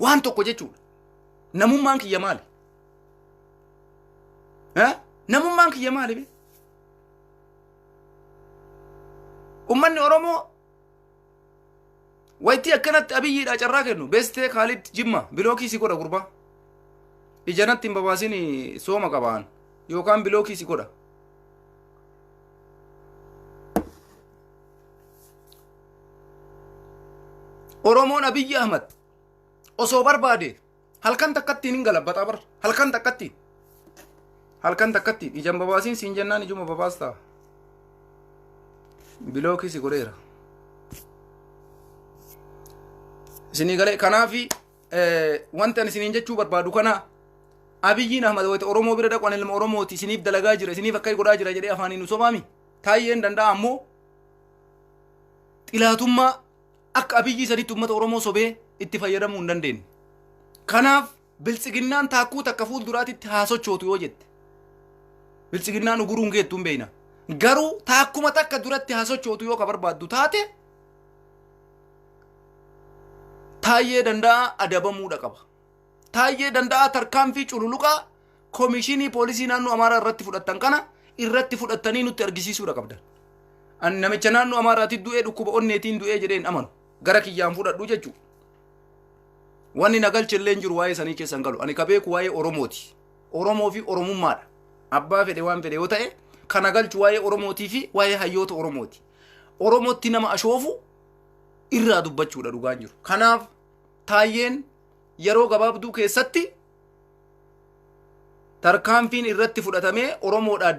A: waan tokko jechuudha namummaan kiyya maali namummaan kiyya maali be ummanni oromoo wayitii akkanatti abiyyiidha carraa kennu beestee Khalid Jimma bilookii si godha gurbaa ijanatti hin babaasin sooma qabaan yookaan bilookii si godha oromoon Abiy Ahmed osoo barbaade halkan takkattiin hin galabbataa bar halkan takkattiin ijan babaasin siin jennaan ijuma babaastaa bilookii si godheera isinii galee kanaafi wanti ani isiniin jechuu barbaadu kana Abiy Ahmed wayita oromoo bira dhaqan ilma oromooti isiniif dalagaa jira isiniif akka godhaa jira jedhee afaaniin nu sobaami taayyeen danda'a ammoo xilaatummaa akka Abiyyi sanitti ummata oromoo sobee itti fayyadamuu hin dandeenye kanaaf biltsiginnaan taakkuu takka fuulduraatitti haasochootu yoo jette biltsiginnaan uguruun geettuun beeyna garuu taakkuma takka duratti haasochootu yoo ka barbaaddu taate taayyee danda'a adabamuudha qaba taayyee danda'a tarkaanfii cululuqaa koomishinii poolisii naannoo Amaaraa irratti fudhattan kana irratti fudhattanii nutti argisiisuudha qabdan an namicha naannoo Amaaraatti du'ee dhukkuba onneetiin du'ee jedheen amanu gara kiyyaan fudhadhu jechu wanni nagalchillee jiru waa'ee sanii keessan galu ani kabeeku waa'ee oromooti oromoo fi oromummaadha abbaa fedhe waan fedhe yoo ta'e kana galchu waa'ee oromootii fi waa'ee hayyoota oromooti oromootti nama ashoofu irraa dubbachuudha dhugaan jiru kanaaf taayyeen yeroo gabaabduu keessatti tarkaanfiin irratti fudhatamee oromoodhaa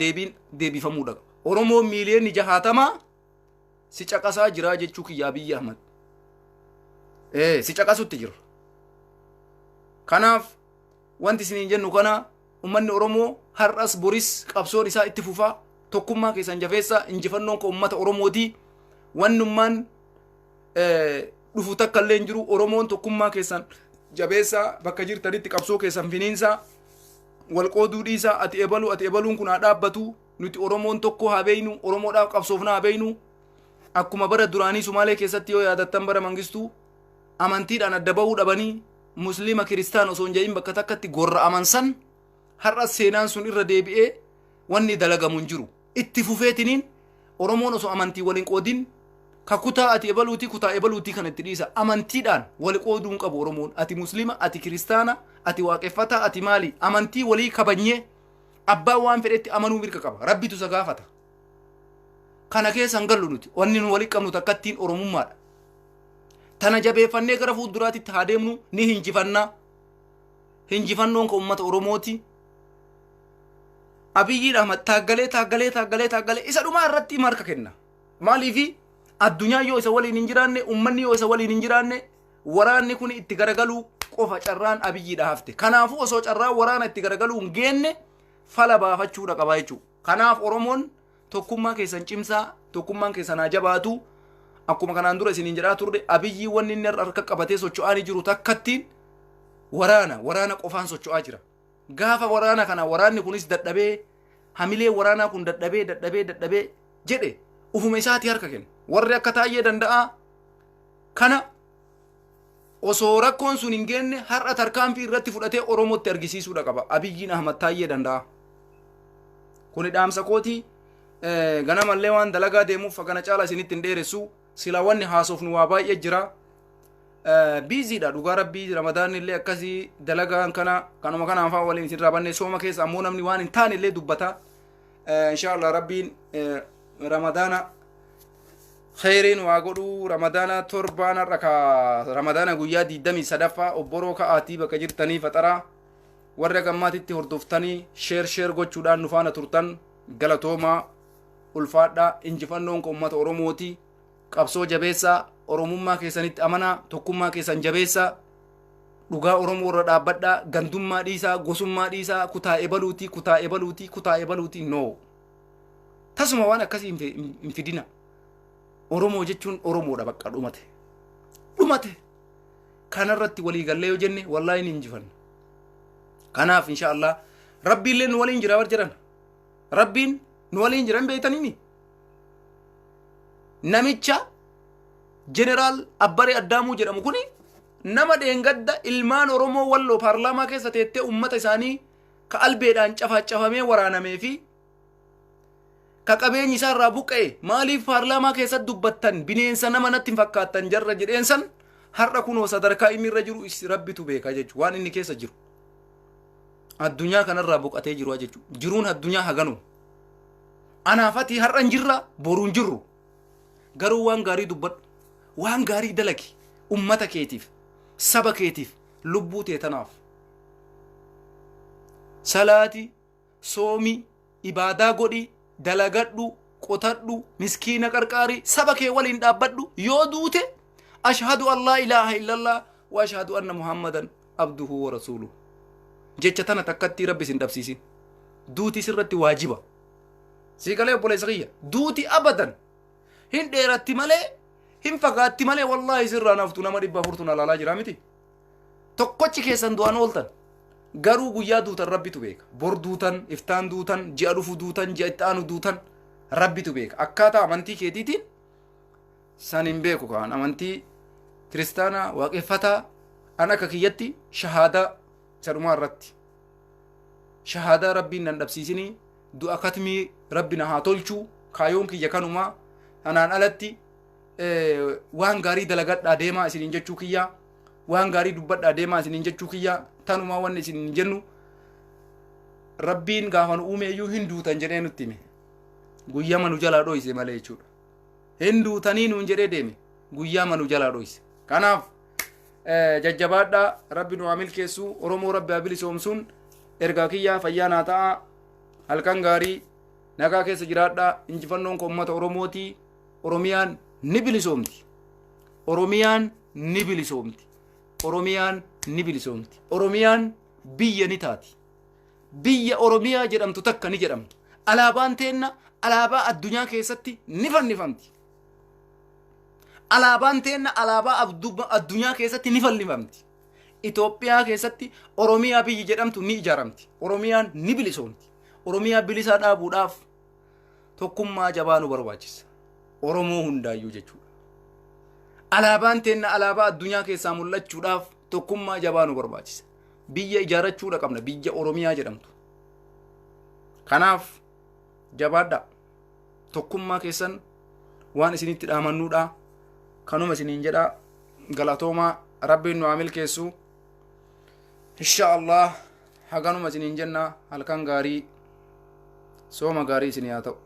A: deebifamuudha oromoo miiliyoonni 60 si caqasaa jiraa jechuu kiyya Abiy Ahmed si caqasutti jiru kanaaf wanti isiniin jennu kana ummanni oromoo har'as boris qabsoon isaa itti fufaa tokkummaa keessan jabeessaa injifannoon ko ummata oromooti wannummaan dhufu takka illee jiru oromoon tokkummaa keessan jabeessaa bakka jirtanitti qabsoo keessan finiinsaa walqooduu dhiisaa ati ebaluun kun haa dhaabbatu nuti oromoon tokko haa beeynu oromoodhaaf qabsoofna haa beeynu akkuma bara duraanii Sumaalee keessatti yoo yaadattan bara mangistuu amantiidhaan adda bahuu dhabanii muslima kiristaan osoo hin jedhin bakka takkatti gorra amansan har'a seenaan sun irra deebi'ee wanni dalagamu hin jiru itti fufeetiniin oromoon osoo amantii waliin qoodin ka kutaa ati ebaluutii kan itti dhiisa amantiidhaan wali qooduu hin qabu oromoon ati muslima ati kiristaana ati waaqeffataa ati maali amantii walii kabanyee abbaan waan fedhetti amanuu mirga qaba rabbitu isa gaafata kana keessan gallu nuti wanni nu walii qabnu takkattiin oromummaadha tana jabeeffannee gara fuulduraatitti haa deemnu ni hinjifannaa hinjifannoon ka ummata oromooti Abiy Ahmed taaggalee isa dhumaa irratti marka kenna maaliifi addunyaa yoo isa waliin hin jiraanne ummanni yoo isa waliin hin jiraanne waraanni kun itti garagaluu qofa carraan Abiyyiidha hafte kanaafuu osoo carraan waraana itti garagaluu hin geenne fala baafachuudha qaba jechuudha kanaaf oromoon tokkummaa keessan cimsaa tokkummaan keessan haa jabaatu akkuma kanaan dura isiniin jedhaa turre Abiyyi wanni inni harka qabatee socho'aa jiru takkattiin waraana qofaan socho'aa jira gaafa waraana kana waraanni kunis dadhabee hamilee waraanaa kun dadhabee jedhe ufuma isaati harka kenna warri akka taayyee danda'a kana osoo rakkoon sun hin geenne har'a tarkaanfii irratti fudhatee oromootti argisiisuudha qaba Abiy Ahmed taayyee danda'a kuni dhaamsa kooti ganamallee waan dalagaa deemuuf kana caala isinitti hin dheeressu sila wanni haasofnu waa baay'ee jira biiziidha dhugaa rabbii ramadaan illee akkasii dalagaan kanuma kanaan faa waliin isin rabanne sooma keessa ammoo namni waan hin taane illee dubbata inshallah rabbiin ramadaana khairin waa godhu ramadaana torbaana raka ramadaana guyyaa 23 obboroo ka'aatii bakka jirtanii faxara warra gammaatitti hordoftanii sheer gochuudhaan nu faana turtan galatooma ulfaadha injifannoon ko ummata oromooti qabsoo jabeessaa oromummaa keessanitti amanaa tokkummaa keessan jabeessaa dhugaa oromoo irra dhaabbadhaa gandummaa dhiisaa gosummaa dhiisaa kutaa ebaluutii no tasuma waan akkasii hin fidina oromoo jechuun oromoodha bakka dhumate kanarratti walii gallee yoo jenne wallaahi ni injifanna. Kanaaf inshaallah rabbiillee nu waliin jira warjiran. Rabbiin nu waliin jiran beeytaniini. Namicha Jeneraal Abbaree Addaamuu jedhamu kuni nama dheengadda ilmaan Oromoo Walloo paarlaamaa keessa teettee ummata isaanii ka albeedhaan cafamee waraanamee fi ka qabeenyi isaa irraa buqqa'e maaliif paarlaamaa keessa dubbattan bineensa nama natti hin fakkaattan jarra jedheensan har'a kunoo sadarkaa inni irra jiru rabbitu beeka jechuudha waan inni keessa jiru. Addunyaa kanarraa buqqatee jiru jechuudha. Jiruun addunyaa haganu. Anaafati har'a hin jirra boruun jirru. Garuu waan gaarii dubbadhu. Waan gaarii dalagi ummata keetiif saba keetiif lubbuu teetanaaf. Salaati soomi ibaadaa godhi dalagadhu qotadhu miskiina qarqaari saba kee waliin dhaabbadhu yoo duute ashhadu an laa ilaaha illallah wa ashhadu anna muhammadan abduhu wa rasuluhu jecha tana takkatti rabbi sin dhabsiisin. Duuti sirratti waajiba. Siigalee obboleessa kiyya duuti abadan hin dheeratti malee hin fagaatti malee wallaahi sirraa naftu nama 400 alaalaa jira miti. Tokkochi keessan du'an ooltan garuu guyyaa duutan rabbitu beeka. Bor duutan iftaan duutan ji'a dhufu duutan ji'a itti aanu duutan rabbitu beeka. Akkaataa amantii keetiitiin san hin beeku kaan amantii kiristaanaa waaqeffataa an akka kiyyatti shahaadaa sadhumaa irratti shahaadaa rabbiin nan dhabsiisinii du'a katmii rabbi na haa tolchuu kaayoon kiyya kanumaa anaan alatti waan gaarii dalagadhaa deemaa isiniin jechuu kiyyaa waan gaarii dubbadhaa deemaa isiniin jechuu kiyyaa tanumaa wanni isiniin jennu rabbiin gaafa nu uumeeyyuu hin duutan jedhee nutti hime guyyaa manu jalaa dhoyse malee jechuudha. Hin duutanii nuun jedhee deeme guyyaa manu jalaa dhoyse. Kanaaf jajjabaadhaa rabbi nu haa milkeessu Oromoo rabbi haa bilisoomsuun ergaa kiyyaa fayyaa naa ta'a halkan gaarii nagaa keessa jiraadhaa injifannoon koo uummata Oromootii. Oromiyaan ni bilisoomti. Oromiyaan ni bilisoomti. Oromiyaan ni bilisoomti. Oromiyaan biyya ni taati. Biyya Oromiyaa jedhamtu takka ni jedhamtu. Alaabaan teenna alaabaa addunyaa keessatti ni fannifamti. Alaabaan teenna alaabaa addunyaa keessatti ni fannifamti. Itoophiyaa keessatti Oromiyaa biyyi jedhamtu ni ijaaramti. Oromiyaan ni bilisoomti. Oromiyaa bilisaa dhaabuudhaaf tokkummaa jabaa nu barbaachisa. Oromoo hundaayyuu jechuudha. Alaabaan teenna alaabaa addunyaa keessaa mul'achuudhaaf tokkummaa jabaa nu barbaachisa. Biyya ijaarrachuudha qabna biyya Oromiyaa jedhamtu. Kanaaf jabaadhaa tokkummaa keessan waan isinitti dhaamannuudha. Kanuma isiniin jedhaa galatoomaa rabbiin nu haa milkeessu. Inshaallah haganuma isiniin jenna halkan gaarii sooma gaarii isinii haa ta'u.